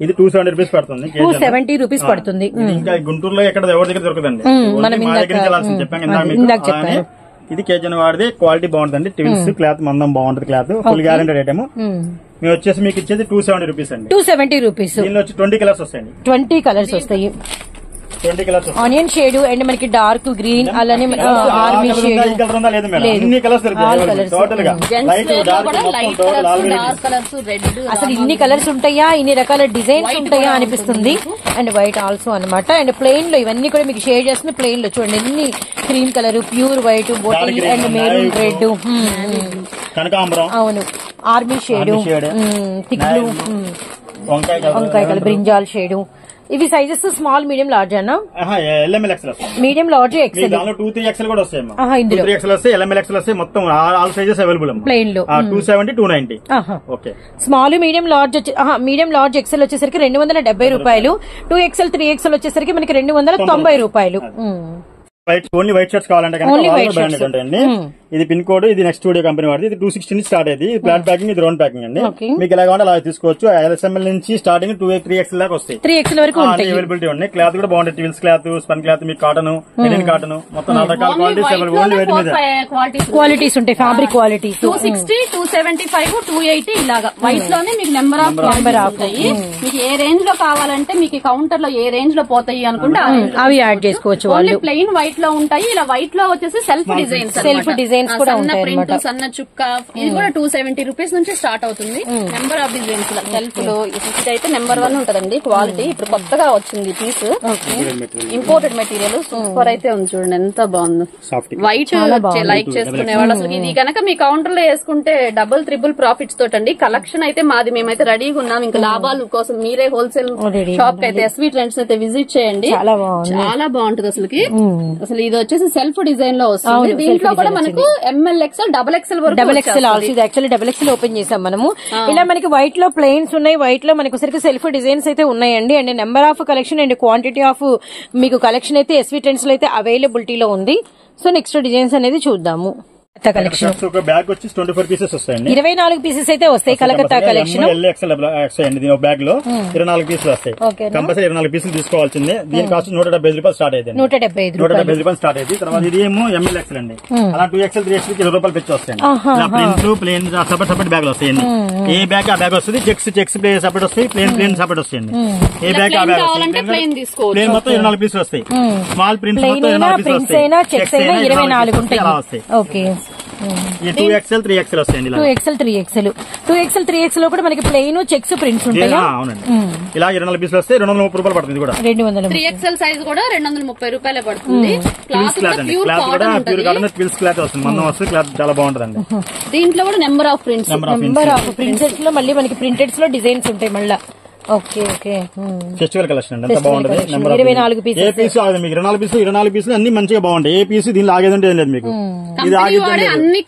ఇది 270 రూపీస్ పడుతుంది. 270 రూపీస్ పడుతుంది. ఇంకా గుంటూరులో ఎక్కడ ఎవరి దగ్గర దొరకదండి. చెప్పాను. ఇది కేజన్ వాడిది. క్వాలిటీ బాగుంటుంది. టిల్స్ క్లాత్ మందం బాగుంటుంది. Cloth full guaranteed item. మేము వచ్చేసి మీకు ఇచ్చేది 270 రూపీస్ అండి. 270 రూపీస్. దీనిలో వచ్చి 20 కలర్స్ వస్తాయండి. 20 కలర్స్ వస్తాయి. ఆనియన్ షేడ్ అండ్ మనకి డార్క్ గ్రీన్, అలానే ఆర్మీ షేడ్, అసలు ఇన్ని కలర్స్ ఉంటాయా, ఇన్ని రకాల డిజైన్స్ ఉంటాయా అనిపిస్తుంది. అండ్ వైట్ ఆల్సో అనమాట. అండ్ ప్లెయిన్ లో ఇవన్నీ కూడా మీకు షేడ్ చేస్తున్న ప్లెయిన్ లో చూడండి. ఎన్ని cream colour, pure white, bottle and maroon red, అవును, ఆర్మీ షేడ్, థిక్ బ్లూ, వంకాయ కలర్, బ్రింజాల్ షేడ్. ఇవి సైజెస్ స్మాల్, మీడియం, లార్జ్ అన్న. Medium, large, XL. 2-3 XL కూడా వస్తాయి. ఇందులో 2 XL వస్తాయి, LML XL వస్తాయి. మొత్తం ఆల్ సైజెస్ అవైలబుల్. ప్లెయిన్ లో 270, 290. Okay. Small, medium, large medium, large, XL వచ్చేసరికి 270 రూపాయలు. 2XL, 3XL వచ్చేసరికి మనకి 290 రూపాయలు. ఓన్లీ వైట్ షర్ట్స్ కావాలంటే బ్రాండెడ్ ఉంటాయండి. ఇది పిన్ కోడ్. ఇది నెక్స్ట్ స్టూడియో కంపెనీ వాడిది. ఇది 260 నుంచి స్టార్ట్ అయ్యింది. ఫ్లాట్ ప్యాకింగ్, ఇది రౌండ్ ప్యాకింగ్ అండి. మీకు ఎలా కావాలంటే అలా తీసుకోవచ్చు. LSML నుంచి స్టార్టింగ్ 3XL దాకా వస్తాయి. 3XL వరకు అవైలబిలిటీ ఉన్నాయి. క్లాత్ కూడా బాగుంటుంది. టిల్స్ క్లాత్, స్పన్ క్లాత్, మీకు కాటన్, లెనిన్ కాటన్, మొత్తం 4 రకాల క్వాలిటీస్. ఓన్లీ వెయిట్ మీద క్వాలిటీస్ ఉంటాయి. ఫ్యాబ్రిక్ క్వాలిటీస్ 260, 275, 280 ఇలాగా వైట్ లోనే మీకు నెంబర్ ఆఫ్ ఉంటాయి. మీకు ఏ రేంజ్ లో కావాలంటే మీకు కౌంటర్ లో ఏ రేంజ్ లో పోతాయి అనుకుంటే అవి యాడ్ చేసుకోవచ్చు. ఓన్లీ ప్లెయిన్ వైట్ లో ఉంటాయి. ఇలా వైట్ లో వచ్చేసి సెల్ఫ్ డిజైన్స్ కూడా సన్న ప్రింట్, సన్న చుక్క. ఇది కూడా 270 రూపీస్ నుంచి స్టార్ట్ అవుతుంది. నెంబర్ ఆఫ్ డిజైన్స్ సెల్ఫ్ లో ఇదైతే నెంబర్ 1 ఉంటదండి క్వాలిటీ. ఇప్పుడు కొత్తగా వచ్చింది పీస్, ఇంపోర్టెడ్ మెటీరియల్. సూపర్ అయితే ఉంది చూడండి, ఎంత బాగుంది. వైట్ లైక్ చేసుకునే వాళ్ళు అసలు ఇది కనుక మీ కౌంటర్ లో వేసుకుంటే డబుల్ ట్రిపుల్ ప్రాఫిట్స్ తోటండి. కలెక్షన్ అయితే మాది, మేమైతే రెడీగా ఉన్నాం. ఇంకా లాభాల కోసం మీరే హోల్సేల్ షాప్ అయితే ఎస్వి ట్రెండ్స్ అయితే విజిట్ చేయండి. చాలా బాగుంటుంది అసలుకి. అసలు ఇది వచ్చేసి సెల్ఫ్ డిజైన్ లో వస్తుంది. దీంట్లో కూడా మనకు ఎంఎల్ ఎక్స్ఎల్, డబుల్ ఎక్స్ఎల్ వరకు, డబుల్ ఎక్స్ఎల్ ఆల్సో. ఇది యాక్చువల్లీ డబుల్ ఎక్స్ఎల్ ఓపెన్ చేసాం మనము. ఇలా మనకి వైట్ లో ప్లెయిన్స్ ఉన్నాయి, వైట్ లో మనకి సరికి సెల్ఫ్ డిజైన్స్ అయితే ఉన్నాయండి. And number of collection and quantity of మీకు కలెక్షన్ అయితే ఎస్వి ట్రెండ్స్ లో అయితే అవైలబిలిటీలో ఉంది. సో నెక్స్ట్ డిజైన్స్ అనేది చూద్దాము. కలెక్షన్ బ్యాగ్ వచ్చి 24 పీసెస్ వస్తాయండి. 24 పీసెస్ అయితే వస్తాయి. కలకత్తా కలెక్షన్ దీని బ్యాగ్ లో 24 పీసులు వస్తాయి. కంపల్సరీ 24 పీసులు తీసుకోవాల్సిందే. దీని కాస్ట్ 170 రూపాయలు స్టార్ట్ అయితే 170 రూపాయలు స్టార్ట్ అయితే. తర్వాత ఇది ఏమో ఎంఎల్ ఎక్సెల్ అండి. అలా 2XL 3XL 20 రూపాయలు పెట్టి వస్తాయండి. ప్రింట్ ప్లేన్ సపరేట్ బ్యాగ్ వస్తాయండి. ఏ బ్యాగ్ ఆ బ్యాగ్ వస్తుంది. చెక్స్ ప్లేన్ సపరేట్ వస్తాయి, ప్లేన్ సపరేట్ వస్తాయండి. ఏ బ్యాగ్ ఆ బ్యాగ్ వస్తుంది. ప్లేన్ మొత్తం 24 పీసులు వస్తాయి. స్మాల్ ప్రింట్స్ మొత్తం 24 పీసులు వస్తాయి. 24 ఉంటాయి. ఓకే. 2XL 3XL వస్తాయండి. 2XL 3XL లో కూడా మనకి ప్లెయిన్ చెక్స్ ప్రింట్స్ ఉంటాయి. అవునండి. ఇలా 24 పీసులు వస్తే 230 రూపాయలు పడుతుంది. కూడా 3XL సైజ్ కూడా 230 రూపాయలే పడుతుంది. క్లాత్ కూడా ప్యూర్ కాటన్ పిల్స్ క్లాత్ వస్తుంది. మనం వస్తుంది క్లాత్ చాలా బాగుంటదండి. దీంట్లో కూడా నెంబర్ ఆఫ్ ప్రింట్స్ లో మళ్ళీ మనకి ప్రింటెడ్స్ లో డిజైన్స్ ఉంటాయి మళ్ళీ. Okay okay. ఫెస్టివల్ కలెక్షన్ అండి, ఎంత బాగుంటది. 24 పీసులు. ఏ పీసు ఆగదు మీకు. 24 పీసులు అన్ని మంచిగా బాగుంటాయి. ఏ పీసు దీనిలో ఆగేదంటే ఏం లేదు మీకు. ఇది ఆగేదంటే అన్ని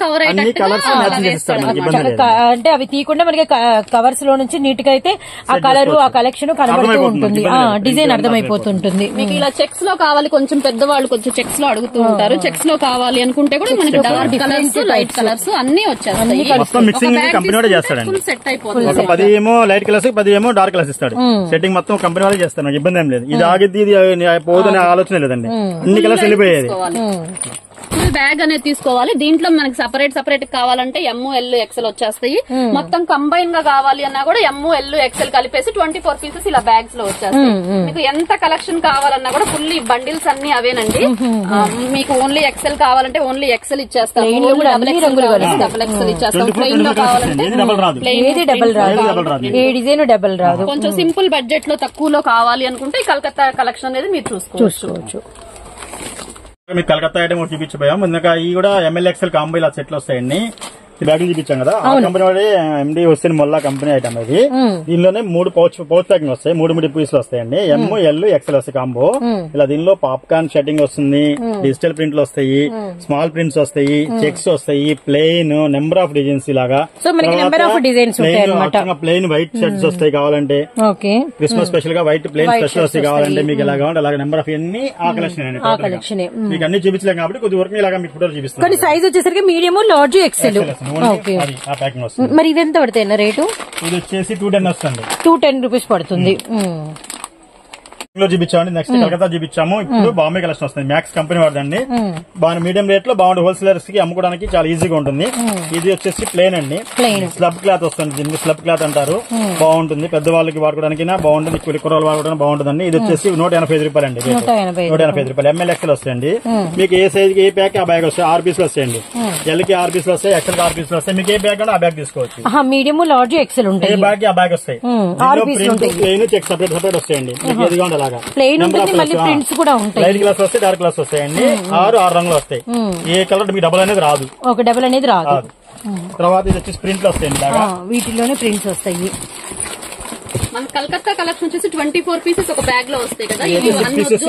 కలర్స్ మ్యాచింగ్ చేస్తారు మనకి, ఇబ్బంది లేదు. అంటే అవి తీయకుండా మనకి కవర్స్ లో నుంచి నీట్ గా అయితే ఆ కలర్ ఆ కలెక్షన్ కనబడుతూ ఉంటుంది. డిజైన్ అర్థమైపోతుంటుంది. మీకు ఇలా చెక్స్ లో కావాలి, కొంచెం పెద్దవాళ్ళు కొంచెం చెక్స్ లో అడుగుతూ ఉంటారు. చెక్స్ లో కావాలి అనుకుంటే కూడా మనకి డార్క్ కలర్స్, లైట్ కలర్స్ అన్ని వచ్చేస్తాయి. మొత్తం మిక్సింగ్ కంపెనీ వాడే చేస్తాడండి. సెట్ అయిపోతుంది. ఒక 10 ఏమో లైట్ కలర్స్, 10 ఏమో డార్క్ కలర్స్ ఇస్తాడు. సెట్టింగ్ మొత్తం కంపెనీ వాళ్ళే చేస్తారు. నాకు ఇబ్బంది ఏం లేదు. ఇది ఆగిద్ది ఇది పోదనే ఆలోచన లేదండి. అన్ని కలర్స్ వెళ్ళిపోయేది. ఫుల్ బ్యాగ్ అనేది తీసుకోవాలి. దీంట్లో మనకి సపరేట్ కావాలంటే ML XL వచ్చేస్తాయి. మొత్తం కంబైన్ గా కావాలి అన్నా కూడా ML XL కలిపేసి 24 పీసెస్ ఇలా బ్యాగ్స్ లో వచ్చేస్తాయి. మీకు ఎంత కలెక్షన్ కావాలన్నా కూడా ఫుల్ బండిల్స్ అన్ని అవేనండి. మీకు ఓన్లీ XL కావాలంటే ఓన్లీ XL ఇచ్చేస్తాం. డబుల్ XL ఇచ్చేస్తాం. ప్లెయిన్ లో కావాలంటే డబుల్ రాదు. కొంచెం సింపుల్ బడ్జెట్ లో తక్కువలో కావాలి అనుకుంటే ఈ కలకత్తా కలెక్షన్ అనేది మీరు చూసుకోవచ్చు. మీకు కలకత్తా ఐటమ్ ఒకటి చూపించబోయాం. ముందుగా ఈ కూడా ML XL కాంబో ఇలా సెట్లు వస్తాయండి. ఈ బ్యాగులు చూపించాం కదా, ఆ కంపెనీ వాడి MD Hussain Molla company item అది. దీనిలోనే 3 పౌచ్ ప్యాకింగ్ వస్తాయి. 3 పీసులు వస్తాయండి. ML XL వస్తాయి కాంబో. ఇలా దీనిలో పాప్కార్న్ షెట్టింగ్ వస్తుంది, డిజిటల్ ప్రింట్లు వస్తాయి, స్మాల్ ప్రింట్స్ వస్తాయి, చెక్స్ వస్తాయి, ప్లెయిన్ నెంబర్ ఆఫ్ డిజైన్స్ ఇలాగా. ప్లెయిన్ వైట్ షర్ట్స్ వస్తాయి కావాలంటే. క్రిస్మస్ స్పెషల్ గా వైట్ ప్లెయిన్ స్పెషల్ వస్తాయి కావాలంటే మీకు ఇలాగా అలాగే నెంబర్ ఆఫ్ అన్ని ఆ కలెక్షన్. మీకు అన్ని చూపించలేం కాబట్టి కొద్ది వరకు ఇలాగా మీకు ఫోటోలు చూపిస్తాను. సైజ్ వచ్చేసరికి మీడియం, లార్జ్, ఎక్సెల్. మరి ఇది ఎంత పడతాయి రేటు? ఇది వచ్చేసి 210 వస్తుంది. 210 రూపీస్ పడుతుంది. చూపించామండి. నెక్స్ట్ కలకత్తా చూపించాము. ఇప్పుడు బాంబే కలెక్షన్ వస్తుంది. మ్యాక్స్ కంపెనీ వాడదండి. బాగా మీడియం రేట్ లో బాగుంటుంది. హోల్సేలర్స్ కి అమ్ముకోవడానికి చాలా ఈజీగా ఉంటుంది. ఇది వచ్చేసి ప్లేన్ అండి. స్లబ్ క్లాత్ వస్తుంది. దీనికి స్లబ్ క్లాత్ అంటారు. బాగుంటుంది. పెద్దవాళ్ళకి వాడుకోవడానికి బాగుంటుంది. కుర్రవాళ్ళు వాడుకోవడానికి బాగుంటుంది. ఇది వచ్చేసి 185 రూపాయలు అండి. 185 రూపాయలు. ML XL వస్తాయండి. మీకు ఏ సైజ్ ఏ ప్యాక్ ఆ బ్యాగ్ వస్తాయి. 6 పీసులు వస్తాయండి. L కి 6 పీసులు వస్తాయి, XL కి 6 పీసులు వస్తాయి. మీకు ఏ బ్యాగ్ అంటే ఆ బ్యాగ్ తీసుకోవచ్చు. మీడియం, లార్జ్, ఎక్సెల్ ఉంటాయి. ఏ బ్యాగ్ ఆ బ్యాగ్ వస్తాయి. ప్లేన్ చెక్ సపరేట్ వస్తాయండి. లైట్ గ్లాస్ వస్తాయి, డార్క్ గ్లాస్ వస్తాయండి. 6 రంగులు వస్తాయి. ఏ కలర్ మీకు డబుల్ అనేది రాదు. ఒక డబుల్ అనేది రాదు. తర్వాత ఇది వచ్చేసి ప్రింట్లు వస్తాయండి. వీటిలోనే ప్రింట్స్ వస్తాయి. మన కలకత్తా కలెక్షన్ వచ్చేసి 24 పీసెస్ ఒక బ్యాగ్ లో వస్తాయి కదా. ఇది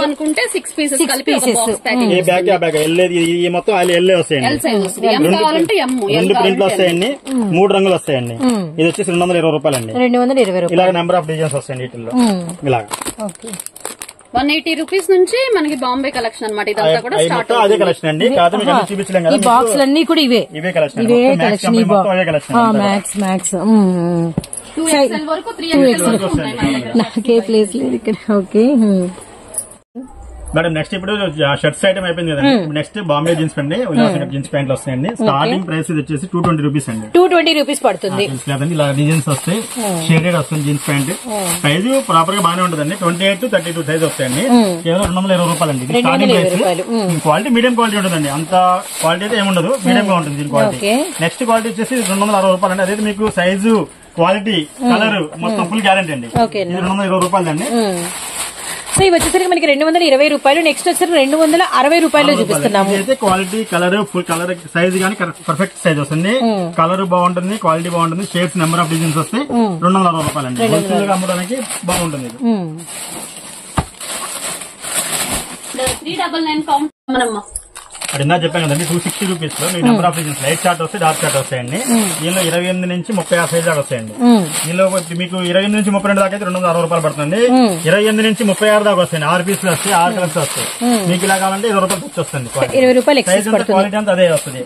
అనుకుంటే 6 పీసెస్ కలిపి ఏ బ్యాగ్ ఆ బ్యాగ్ ఈ మొత్తం ఎల్లే వస్తాయండి. 2 ప్రింట్లు వస్తాయండి. 3 రంగులు వస్తాయండి. ఇది వచ్చేసి 220 రూపాయలండి. 220 ఇలాగ నెంబర్ ఆఫ్ డిజైన్స్ వస్తాయండి వీటిల్లో. ఇలాగా 180 రూపీస్ నుంచి మనకి బాంబే కలెక్షన్ అనమాట. ఇదంతా కూడా స్టార్ట్ అదే కలెక్షన్ అండి. చూపించలేం కదా. బాక్స్ అన్ని కూడా ఇవే కలెక్షన్. మ్యాక్స్ 2XL వరకు 3XL వరకు నాకే ప్లేస్ లేదు ఇక్కడ. ఓకే. మేడం నెక్స్ట్ ఇప్పుడు షర్ట్స్ ఐటమ్ అయిపోయింది కదండి. నెక్స్ట్ బాంబే జీన్స్ అండి, ఉల్లాసనగర్ జీన్స్ ప్యాంట్లు వస్తాయండి. స్టార్టింగ్ ప్రైస్ ఇది వచ్చేసి 220 రూపీస్ అండి. 220 రూపీస్ పడుతుంది. ఇలా డిజైన్స్ వస్తాయి, షేడెడ్ వస్తుంది జీన్స్ ప్యాంట్. ప్రైస్ ప్రాపర్ గా బాగానే ఉంటుందండి. 28 to 32 సైజ్ వస్తాయండి. కేవలం 220 రూపాయలు అండి starting price. Quality medium quality ఉంటుందండి, అంత క్వాలిటీ అయితే ఏముండదు, మీడియం గా ఉంటుంది దీని క్వాలిటీ. నెక్స్ట్ క్వాలిటీ వచ్చేసి 260 రూపాయలు అండి. అదే మీకు సైజు, క్వాలిటీ, కలర్ మొత్తం ఫుల్ గ్యారంటీ అండి. ఇది 220 రూపాయలు అండి. సో ఇవి వచ్చేసరికి మనకి 220 రూపాయలు. నెక్స్ట్ వచ్చేసరికి 260 రూపాయలు చూపిస్తున్నాము. అయితే quality, colour, full colour, size గానీ పర్ఫెక్ట్ సైజ్ వస్తుంది, కలర్ బాగుంటుంది, క్వాలిటీ బాగుంటుంది, షేడ్స్ నెంబర్ ఆఫ్ డిజైన్స్ వస్తాయి. 260 రూపాయలు అండి. హోల్సేల్ గా అమ్మడానికి బాగుంటుంది. 399 కౌంట్ మనమ్మ అది ఇందా చెప్పాను కదండి. 260 రూపీస్ లో మీకు number of designs light chart వస్తాయి, డార్క్ చార్ట్ వస్తాయండి. దీనిలో 28 నుంచి 36 సైజ్ దాకా వస్తాయండి. దీనిలో మీకు 28 నుంచి 32 దాకా అయితే 260 రూపాయలు పడుతుంది. 28 నుంచి 36 దాకా వస్తాయండి. 6 పీసులు వస్తాయి, 6 కలర్స్ వస్తాయి. మీకు ఇలా కావాలంటే 20 రూపాయలు ఖర్చు వస్తుంది. 20 రూపాయలు క్వాలిటీ అంతా అదే వస్తుంది,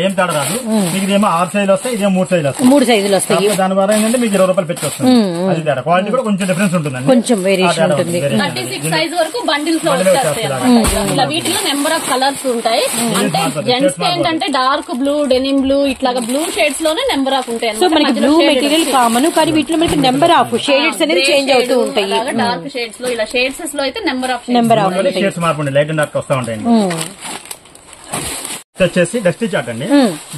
ఏం తేడా రాదు. మీకు ఇదేమో 6 సైజులు వస్తాయి, ఇదేమో 3 సైజులు వస్తాయి. 3 సైజులు వస్తాయి. దాని ద్వారా ఏంటంటే మీకు 20 రూపాయలు పెట్టి వస్తుంది. అది తేడా. క్వాలిటీ కూడా కొంచెం డిఫరెన్స్ ఉంటుందండి, కొంచెం వేరియేషన్ ఉంటుంది. 36 సైజ్ వరకు బండిల్స్ లో వచ్చేస్తాయి. ఇలా వీటిలో నెంబర్ ఆఫ్ కలర్స్ ఉంటాయి. అంటే జెంట్స్ ఏంటంటే డార్క్ బ్లూ, డెనిమ్ బ్లూ, ఇట్లాగా బ్లూ షేడ్స్ లోనే నెంబర్ ఆఫ్ ఉంటాయి. సో మనకి బ్లూ మెటీరియల్ కామన్, కానీ వీటిలో మనకి నెంబర్ ఆఫ్ షేడ్స్ అనేది చేంజ్ అవుతూ ఉంటాయి. డార్క్ షేడ్స్ లో, ఇలా షేడ్స్ లో అయితే నెంబర్ ఆఫ్ షేడ్స్ మార్పు ఉంటాయి, లైట్ అండ్ డార్క్ వస్తా ఉంటాయండి. వచ్చేసి డస్టీ చాట్ అండి.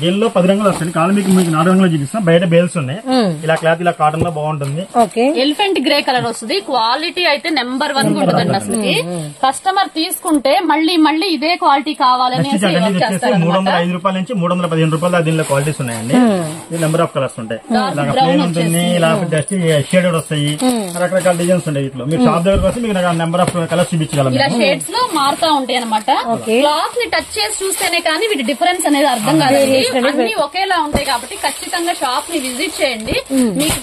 దీనిలో 10 రంగులు వస్తాయి. కాలు మీకు 4 రంగులు చూపిస్తాం. బయట బేల్స్ ఉన్నాయి. ఇలా క్లాత్ ఇలా కాటన్ లో బాగుంటుంది. ఎలిఫెంట్ గ్రే కలర్ వస్తుంది. క్వాలిటీ అయితే నెంబర్ 1 ఉంటుందండి. అసలు కస్టమర్ తీసుకుంటే మళ్ళీ మళ్ళీ ఇదే క్వాలిటీ కావాలని 305 రూపాయల నుంచి 315 రూపాయల దాకా దీనిలో క్వాలిటీస్ ఉన్నాయండి. ఇది నెంబర్ ఆఫ్ కలర్స్ ఉంటాయి. ఇలా ప్లేన్ ఉంటుంది, ఇలా డస్టీ షేడెడ్ వస్తాయి, రకరకాల డిజైన్స్ ఉంటాయి. వీటిలో మీరు షాప్ దగ్గరకు వస్తే మీకు నెంబర్ ఆఫ్ కలర్స్ చూపించగలం. ఇలా షేడ్స్ లో మారుతా ఉంటాయి అనమాట. క్లాత్ ని టచ్ చేసి చూస్తేనే కానీ వీటి డిఫరెన్స్ అనేది అర్థం కాదు. అన్ని ఒకేలా ఉంటాయి కాబట్టి ఖచ్చితంగా షాప్ ని విజిట్ చేయండి. మీకు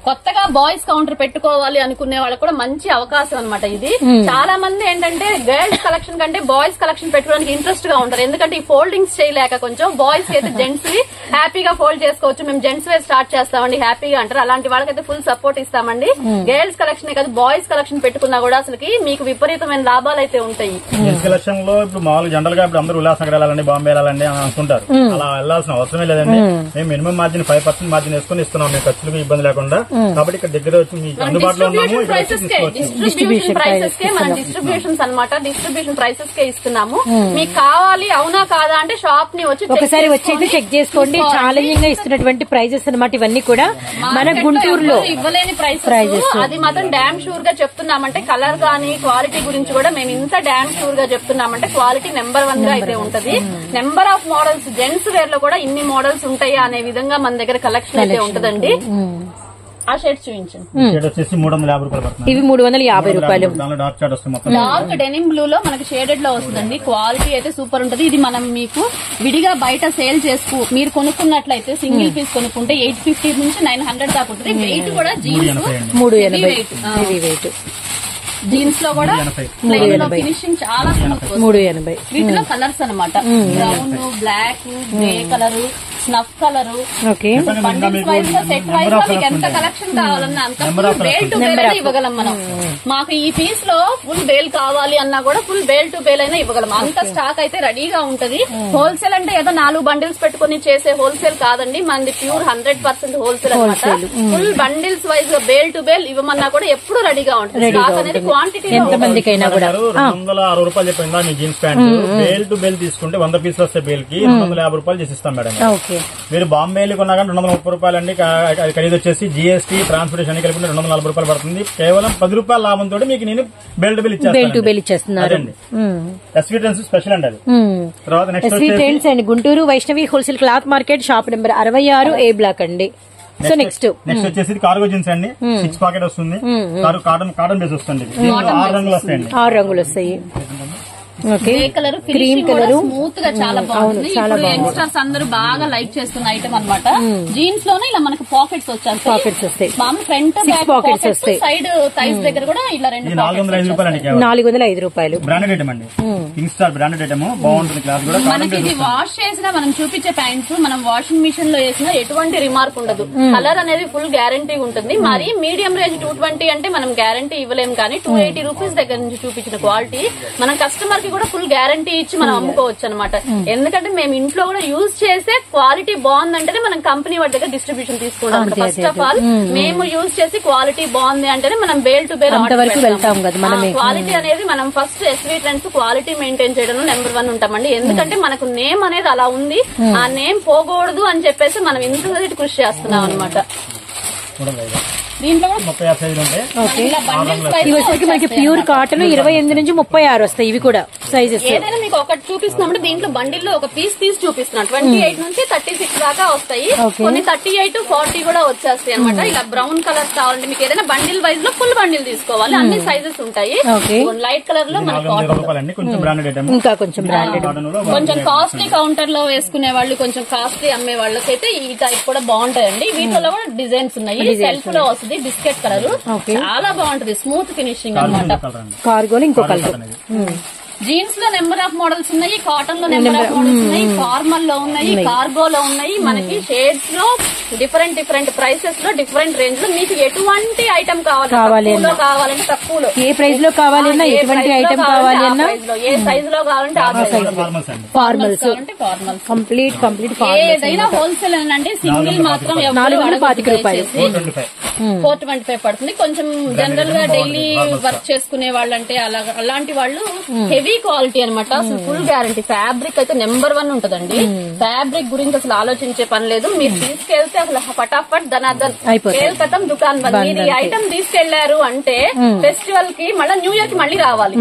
కొత్తగా బాయ్స్ కౌంటర్ పెట్టుకోవాలి అనుకునే వాళ్ళకి కూడా మంచి అవకాశం అన్నమాట ఇది. చాలా మంది ఏంటంటే గర్ల్స్ కలెక్షన్ కంటే బాయ్స్ కలెక్షన్ పెట్టుకోవడానికి ఇంట్రెస్ట్ గా ఉంటారు. ఎందుకంటే ఈ ఫోల్డింగ్స్ చేయలేక కొంచెం బాయ్స్ అయితే జెంట్స్ వి హ్యాపీగా ఫోల్డ్ చేసుకోవచ్చు, మేము జెంట్స్ వేర్ స్టార్ట్ చేస్తామండి హ్యాపీగా అంటారు. అలాంటి వాళ్ళకైతే ఫుల్ సపోర్ట్ ఇస్తామండి. గర్ల్స్ కలెక్షన్ కాదు, బాయ్స్ కలెక్షన్ పెట్టుకున్నా కూడా అసలుకి మీకు విపరీతమైన లాభాలు అయితే ఉంటాయి. కలెక్షన్ లో ఇప్పుడు మామూలు జనరల్ గా ఇప్పుడు అందరూ ఉల్లాసనగర్ వెళ్ళాలండి, బాంబే వెళ్ళాలండి అని అనుకుంటారు. అలా వెళ్లాల్సిన అవసరమే లేదండి. మేము మినిమం మార్జిన్ 5% మార్జిన్ వేసుకుని ఇస్తున్నాం, మీకు ఖర్చులకు ఇబ్బంది లేకుండా. కాబట్టి ఇక్కడ దగ్గర వచ్చి మీకు అందుబాటులో ఉన్నాము. డిస్ట్రిబ్యూషన్ ప్రైసెస్ కే మనం డిస్ట్రిబ్యూషన్స్ అనమాట, డిస్ట్రిబ్యూషన్ ప్రైసెస్ కే ఇస్తున్నాము. మీకు కావాలి అవునా కాదా అంటే షాప్ ని వచ్చి ఒకసారి వచ్చి చెక్ చేసుకోండి. ఛాలెంజింగ్ గా ఇస్తున్నటువంటి ప్రైజెస్ అనమాట ఇవన్నీ కూడా. మన గుంటూరులో ఇవ్వలేని ప్రైసెస్, అది మాత్రం డామ్ షూర్ గా చెప్తున్నామంటే కలర్ గానీ క్వాలిటీ గురించి కూడా మేము ఇంత డామ్ షూర్ గా చెప్తున్నామంటే క్వాలిటీ నెంబర్ 1 గా అయితే ఉంటది. Number of models gents wear లో కూడా ఇన్ని మోడల్స్ ఉంటాయా అనే విధంగా మన దగ్గర కలెక్షన్ అయితే ఉంటదండి. ఆ షేడ్స్ చూపించండి. వచ్చేసి 350 రూపాయలు పడుతుంది. ఇవి 350 రూపాయలు. డార్క్ చార్ట్ వస్తుంది మొత్తం. డార్క్ డెనిమ్ బ్లూ లో మనకి షేడెడ్ లో వస్తుందండి. క్వాలిటీ అయితే సూపర్ ఉంటది. ఇది మనం మీకు విడిగా బయట సేల్ చేసుకో మీరు కొనుక్కున్నట్లయితే సింగిల్ పీస్ కొనుక్కుంటే 850 నుంచి 900 దాకా ఉంటుంది. వెయిట్ కూడా జీన్స్ 380 వెయిట్. జీన్స్ లో కూడా ఫినిషింగ్ చాలా 380. వీటిలో కలర్స్ అనమాట, brown, black, grey colour, snuff colour. Bundles wise గా సెట్ వైజ్ గా మీకు ఎంత కలెక్షన్ కావాలన్నా అంత ఫుల్ బేల్ టు బేల్ అయినా ఇవ్వగలం మనం. మాకు ఈ పీస్ లో ఫుల్ బేల్ కావాలి అన్నా కూడా ఫుల్ బేల్ టు బేల్ అయినా ఇవ్వగలం. అంత స్టాక్ అయితే రెడీగా ఉంటది. హోల్సేల్ అంటే ఏదో 4 బండిల్స్ పెట్టుకుని చేసే హోల్సేల్ కాదండి, మనది ప్యూర్ 100% హోల్సేల్ అనమాట. ఫుల్ బండిల్స్ వైజ్ గా బేల్ టు బేల్ ఇవ్వమన్నా కూడా ఎప్పుడు రెడీగా ఉంటుంది. స్టాక్ అనేది క్వాంటిటీ ఎంత మందికైనా కూడా. 260 రూపాయలు చెప్పిందా మీ jeans pant bale to bale తీసుకుంటే 100 పీసులు వస్తే బేల్ కి 250 రూపాయలు చేసిస్తాం మేడం. మీరు బాంబేలో కొన్నా కానీ 230 రూపాయలు అండి. ఖరీదు వచ్చేసి జీఎస్టీ ట్రాన్స్పోర్టేషన్ అన్ని కలిపి 240 రూపాయలు పడుతుంది. కేవలం 10 రూపాయల లాభంతో మీకు నేను బెల్ టు బెల్ ఇచ్చేస్తాను. ఎస్వీ ట్రెండ్స్ స్పెషల్ అండి అది. తర్వాత SV Trends and Guntur Vaishnavi wholesale cloth market shop number 66 A block అండి. సో నెక్స్ట్ వచ్చేసి కార్గో జీన్స్ అండి. 6 పాకెట్ వస్తుంది. కాటన్ బేస్ వస్తుంది. 6 రంగులు వస్తాయండి. 6 రంగులు వస్తాయి. గ్రే కలర్ ఫినిషింగ్ కూడా స్మూత్ గా చాలా బాగుంది. ఇప్పుడు యంగ్స్టర్స్ అందరూ బాగా లైక్ చేస్తున్న ఐటమ్ అన్నమాట. జీన్స్ లోనే ఇలా మనకు పాకెట్స్ వచ్చాయి, మామూలు ఫ్రంట్ బ్యాక్ పాకెట్స్ వస్తాయి, సైడ్ థైస్ దగ్గర కూడా ఇలా 405 రూపాయలు. బ్రాండెడ్ ఐటమ్ అండి, కింగ్ స్టార్ బ్రాండెడ్ ఐటమ్, బాగుంటుంది క్లాత్ కూడా. మనకి ఇది వాష్ చేసినా మనం చూపించే ప్యాంట్స్ మనం వాషింగ్ మిషన్ లో వేసినా ఎటువంటి రిమార్క్ ఉండదు. కలర్ అనేది ఫుల్ గ్యారంటీ ఉంటుంది. మరి మీడియం రేంజ్ 220 అంటే మనం గ్యారంటీ ఇవ్వలేము, కానీ 280 రూపీస్ దగ్గర నుంచి చూపించిన క్వాలిటీ మనం కస్టమర్ కి కూడా ఫుల్ గ్యారంటీ ఇచ్చి మనం అమ్ముకోవచ్చు అనమాట. ఎందుకంటే మేము ఇంట్లో కూడా యూజ్ చేసే క్వాలిటీ బాగుందంటేనే మనం కంపెనీ వాటి దగ్గర డిస్ట్రిబ్యూషన్ తీసుకుంటాం. ఫస్ట్ ఆఫ్ ఆల్ మేము యూజ్ చేసి క్వాలిటీ బాగుంది అంటేనే మనం బేల్ టు బేల్ వెళ్తాం కదా. క్వాలిటీ అనేది మనం first SV trends quality maintain చేయడంలో నెంబర్ 1 ఉంటామండి. ఎందుకంటే మనకు నేమ్ అనేది అలా ఉంది, ఆ నేమ్ పోకూడదు అని చెప్పేసి మనం ఇంత కృషి చేస్తున్నాం అనమాట. దీంట్లో మనకి ప్యూర్ కాటన్ 28 నుంచి 36 వస్తాయి. ఇవి కూడా సైజెస్ ఏదైనా మీకు ఒకటి చూపిస్తున్నామంటే దీంట్లో బండిల్లో ఒక పీస్ తీసి చూపిస్తున్నాం. 28 నుంచి 36 దాకా వస్తాయి, కొన్ని 38 40 కూడా వచ్చేస్తాయి అనమాట. ఇలా బ్రౌన్ కలర్ కావాలంటే మీకు ఏదైనా బండిల్ వైజ్ లో ఫుల్ బండిల్ తీసుకోవాలి, అన్ని సైజెస్ ఉంటాయి. లైట్ కలర్ లో మనకి ఇంకా కొంచెం బ్రాండెడ్, కొంచెం కాస్ట్లీ కౌంటర్ లో వేసుకునే వాళ్ళు, కొంచెం కాస్ట్లీ అమ్మే వాళ్ళకైతే ఈ టైప్ కూడా బాగుంటాయండి. వీటిలో కూడా డిజైన్స్ ఉన్నాయి, సెల్ఫ్ లో వస్తుంది, బిస్కెట్ కలర్ చాలా బాగుంటది, స్మూత్ ఫినిషింగ్ అనమాట. కార్గోలో ఇంకో కలర్. జీన్స్ లో నెంబర్ ఆఫ్ మోడల్స్ ఉన్నాయి, కాటన్ లో నెంబర్ ఆఫ్ మోడల్స్ ఉన్నాయి, ఫార్మల్ లో ఉన్నాయి, కార్గోలో ఉన్నాయి. మనకి షేడ్స్ లో డిఫరెంట్ ప్రైసెస్ లో డిఫరెంట్ రేంజ్ లో మీకు ఎటువంటి ఐటమ్ కావాలంటే తక్కువలో, ఏ ప్రైస్ లో కావాలన్నా, ఎటువంటి ఐటమ్ కావాలన్నా, ఏ సైజ్ లో కావాలంటే ఆ సైజ్, ఫార్మల్స్ కంప్లీట్ ఏదైనా హోల్సేల్ అంటే సింగిల్ మాత్రం 425 రూపాయలు, 425 పడుతుంది. కొంచెం జనరల్ గా డైలీ వర్క్ చేసుకునే వాళ్ళంటే అలాంటి వాళ్ళు హెవీ క్వాలిటీ అనమాట, అసలు ఫుల్ గ్యారంటీ. ఫ్యాబ్రిక్ అయితే నెంబర్ 1 ఉంటదండి. ఫ్యాబ్రిక్ గురించి అసలు ఆలోచించే పని లేదు. మీరు తీసుకెళ్తే అసలు ఫటాఫట్ ధనాధన్ కేల్కతం దుకాన్ బంద్. మీరు ఈ ఐటమ్ తీసుకెళ్లారు అంటే ఫెస్టివల్ కి మళ్ళీ న్యూ ఇయర్ కి మళ్ళీ రావాలి.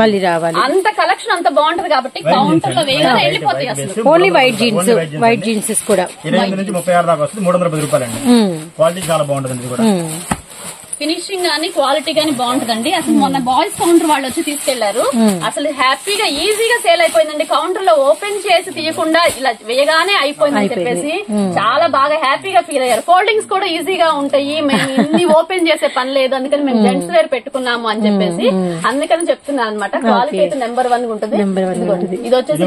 అంత కలెక్షన్ అంత బాగుంటది కాబట్టి కౌంటర్ లో వేయగానే వెళ్ళిపోతాయి అసలు. ఓన్లీ వైట్ జీన్స్ కూడా 28 నుంచి 36 దాకా వస్తుంది, 310 రూపాయలండి. క్వాలిటీ చాలా బాగుంటుంది కూడా. ఫినిషింగ్ గానీ క్వాలిటీ గానీ బాగుంటదండి. అసలు మొన్న బాయ్స్ కౌంటర్ వాళ్ళు వచ్చి తీసుకెళ్లారు, అసలు హ్యాపీగా ఈజీగా సేల్ అయిపోయిందండి. కౌంటర్ లో ఓపెన్ చేసి తీయకుండా ఇలా వేయగానే అయిపోయిందని చెప్పేసి చాలా బాగా హ్యాపీగా ఫీల్ అయ్యారు. ఫోల్డింగ్స్ కూడా ఈజీగా ఉంటాయి, మేము ఇన్ని ఓపెన్ చేసే పని లేదు, అందుకని మేము జెంట్స్ వేర్ పెట్టుకున్నాము అని చెప్పేసి అందుకని చెప్తున్నాను అనమాట. క్వాలిటీ అయితే నెంబర్ 1 ఉంటుంది. ఇది వచ్చేసి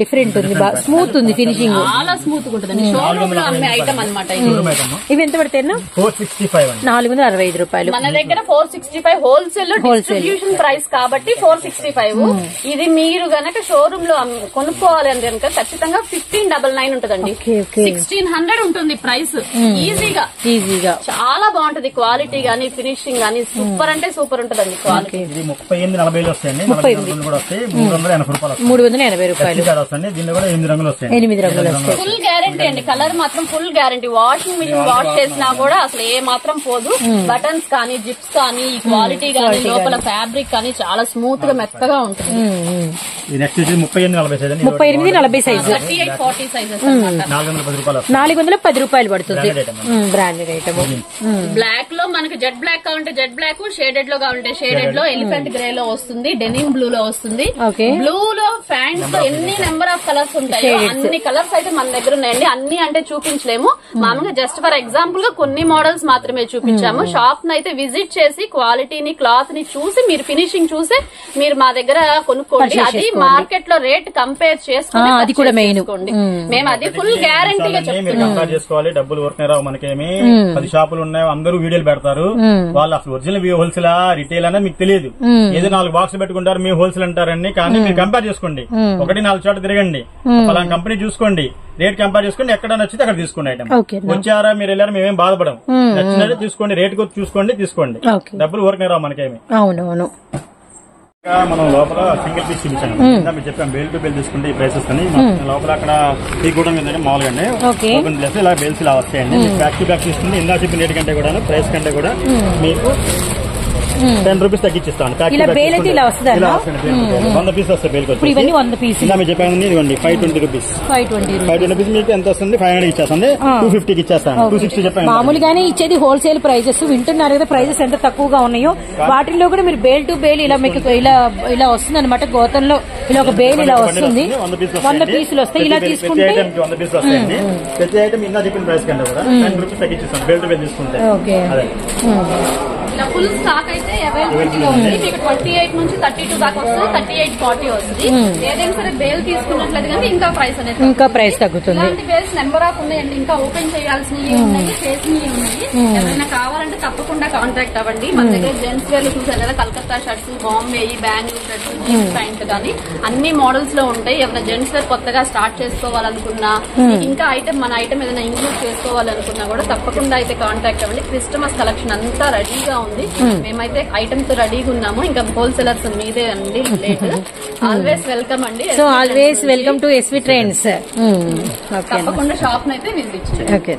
డిఫరెంట్ ఉంది, స్మూత్ ఉంది, ఫినిషింగ్ చాలా స్మూత్ గా ఉంటుంది. షోరూమ్ లో అమ్మే ఐటమ్ అనమాట. ఇవి ఎంత పడతాయి? 465 రూపాయలు. మన దగ్గర 465 హోల్సేల్ లో డిస్ట్రిబ్యూషన్ ప్రైస్ కాబట్టి 465. ఇది మీరు గనక షోరూమ్ లో కొనుక్కోవాలి అని కనుక ఖచ్చితంగా 1599 ఉంటదండి. 1600 ఉంటుంది ప్రైస్. ఈజీగా చాలా బాగుంటది. క్వాలిటీ గానీ ఫినిషింగ్ గానీ సూపర్ అంటే సూపర్ ఉంటదండి. క్వాలిటీ 38 వస్తాయండి, 380 రూపాయలు. 8 రంగులు వస్తాయి. ఫుల్ గ్యారంటీ అండి, కలర్ మాత్రం full guarantee. Washing machine wash చేసినా కూడా అసలు ఏ మాత్రం పోదు. బటన్స్ కానీ జిప్స్ కానీ ఈ క్వాలిటీ కానీ లోపల ఫ్యాబ్రిక్ కానీ చాలా స్మూత్ గా మెత్తగా ఉంటుంది. 38-40 సైజు, 38-40 సైజెస్ 410 రూపాయలు పడుతుంది. Branded item. బ్లాక్ లో మనకి జెడ్ బ్లాక్ కావాలంటే జెడ్ బ్లాక్, షేడెడ్ లో కావాలంటే షేడెడ్ లో, ఎలిఫెంట్ గ్రే లో వస్తుంది, డెనిమ్ బ్లూ లో వస్తుంది. బ్లూ లో ప్యాంట్స్ లో ఎన్ని నెంబర్ ఆఫ్ కలర్స్ ఉంటాయి, అన్ని కలర్స్ అయితే మన దగ్గర ఉన్నాయండి. అన్ని అంటే చూపించలేము, మామూలుగా జస్ట్ ఫర్ ఎగ్జాంపుల్ గా కొన్ని మోడల్స్ మాత్రమే చూపించాము. షాప్ నైతే విజిట్ చేసి క్వాలిటీని క్లాత్ ని చూసి మీరు ఫినిషింగ్ చూసి మీరు మా దగ్గర కొనుక్కోండి. అది మార్కెట్ లో రేట్ కంపేర్ చేసుకుని అది కూడా మెయిన్. మేము అది ఫుల్ గ్యారంటీగా చెప్తున్నాం. చేసుకోవాలి, డబ్బులు వర్క్ రావు మనకేమి. 10 షాపులు ఉన్నాయి, అందరూ వీడియోలు పెడతారు. వాళ్ళు అసలు ఒరిజినల్ హోల్సేల్ రిటైల్ అనేది మీకు తెలియదు. ఏదో 4 బాక్సులు పెట్టుకుంటారు, మీ హోల్సేల్ అంటారని. కానీ మీరు కంపేర్ చేసుకోండి, 1-4 చోట తిరగండి, పలానా కంపెనీ చూసుకోండి, రేట్ కంపేర్ చేసుకోండి, ఎక్కడ నచ్చితే అక్కడ తీసుకోండి. ఐటమ్ వచ్చారా మీరు వెళ్ళారా మేమేం బాధపడం, నచ్చినట్టు తీసుకోండి, రేట్ తీసుకోండి, డబ్బులు ఊరికే రావు మనకేమి. అవునవును. మనం లోపల సింగిల్ పీస్ చూపించాను, మీరు చెప్పాం బేల్ టు బేల్ తీసుకుంటే ఈ ప్రైసెస్ అని. లోపల అక్కడ ఈ కూడా మామూలుగా అండి ఓపెన్ ప్లేస్ ఇలా బేల్స్ ఇలా వస్తాయండి. బ్యాక్ టు బ్యాక్ తీసుకుంటే ఇందా చెప్పిన రేట్ కంటే కూడా ప్రైస్ కంటే కూడా మీకు 10 రూపీస్ తగ్గించిస్తాను. ఇలా బేల్ అయితే ఇలా వస్తుంది 100 పీస్ వస్తాయి బేల్ వచ్చి. ఇవన్నీ 100 పీస్ ఇలా మీరు చెప్పాను ఇదిగోండి 520 రూపీస్. 520 రూపీస్ మీకు ఎంత వస్తుంది? 500 ఇచ్చేస్తుంది. 250కి ఇచ్చేస్తాను. 260 చెప్పాను. మామూలుగానే ఇచ్చేది హోల్సేల్ ప్రైజెస్. వింటున్నారు కదా ప్రైజెస్ ఎంత తక్కువగా ఉన్నాయో. వాటిల్లో కూడా మీరు బేల్ టు బేల్ ఇలా మీకు ఇలా వస్తుంది అనమాట. గోతంలో ఇలా ఒక బేల్ ఇలా వస్తుంది. 100 పీసులు వస్తాయి. ఇలా తీసుకుంటే 100 పీసులు వస్తాయండి. ప్రతి ఐటమ్ ఇందా చెప్పిన ప్రైస్ కంటే కూడా 10 రూపీస్ తగ్గించేస్తాను బేల్ టు బేల్ తీసుకుంటే. ఇలా ఫుల్ స్టాక్ అయితే అవైలబిలిటీలో ఉంది. మీకు 28 నుంచి 32 దాకా వస్తుంది. 38, 40 వస్తుంది. ఏదైనా సరే బేల్ తీసుకున్నట్లేదు కానీ ఇంకా ప్రైస్ తగ్గుతుంది. ఇలాంటి బేల్స్ నెంబర్ ఆఫ్ ఉన్నాయండి. ఇంకా ఓపెన్ చేయాల్సినవి ఉన్నాయి, చేసినవి ఉన్నాయి. ఎవరైనా కావాలంటే తప్పకుండా కాంటాక్ట్ అవ్వండి. మన దగ్గర జెంట్స్ వేర్లు చూసారు కదా, Calcutta shirts, Bombay, Bengaluru shirts, jeans pant కానీ అన్ని మోడల్స్ లో ఉంటాయి. ఎవరైనా జెంట్స్ వేర్ కొత్తగా స్టార్ట్ చేసుకోవాలనుకున్నా, ఇంకా మన ఐటమ్ ఏదైనా ఇంక్లూడ్ చేసుకోవాలనుకున్నా కూడా తప్పకుండా అయితే కాంటాక్ట్ అవ్వండి. క్రిస్టమస్ కలెక్షన్ అంతా రెడీగా ఉంది. మేమైతే ఐటమ్స్ రెడీగా ఉన్నాము. ఇంకా హోల్సేలర్స్ మీదే అండి లేట్. ఆల్వేస్ వెల్కమ్ అండి. So always welcome to SV Trends. తప్పకుండా షాప్ నైతే విజిట్ చేయండి.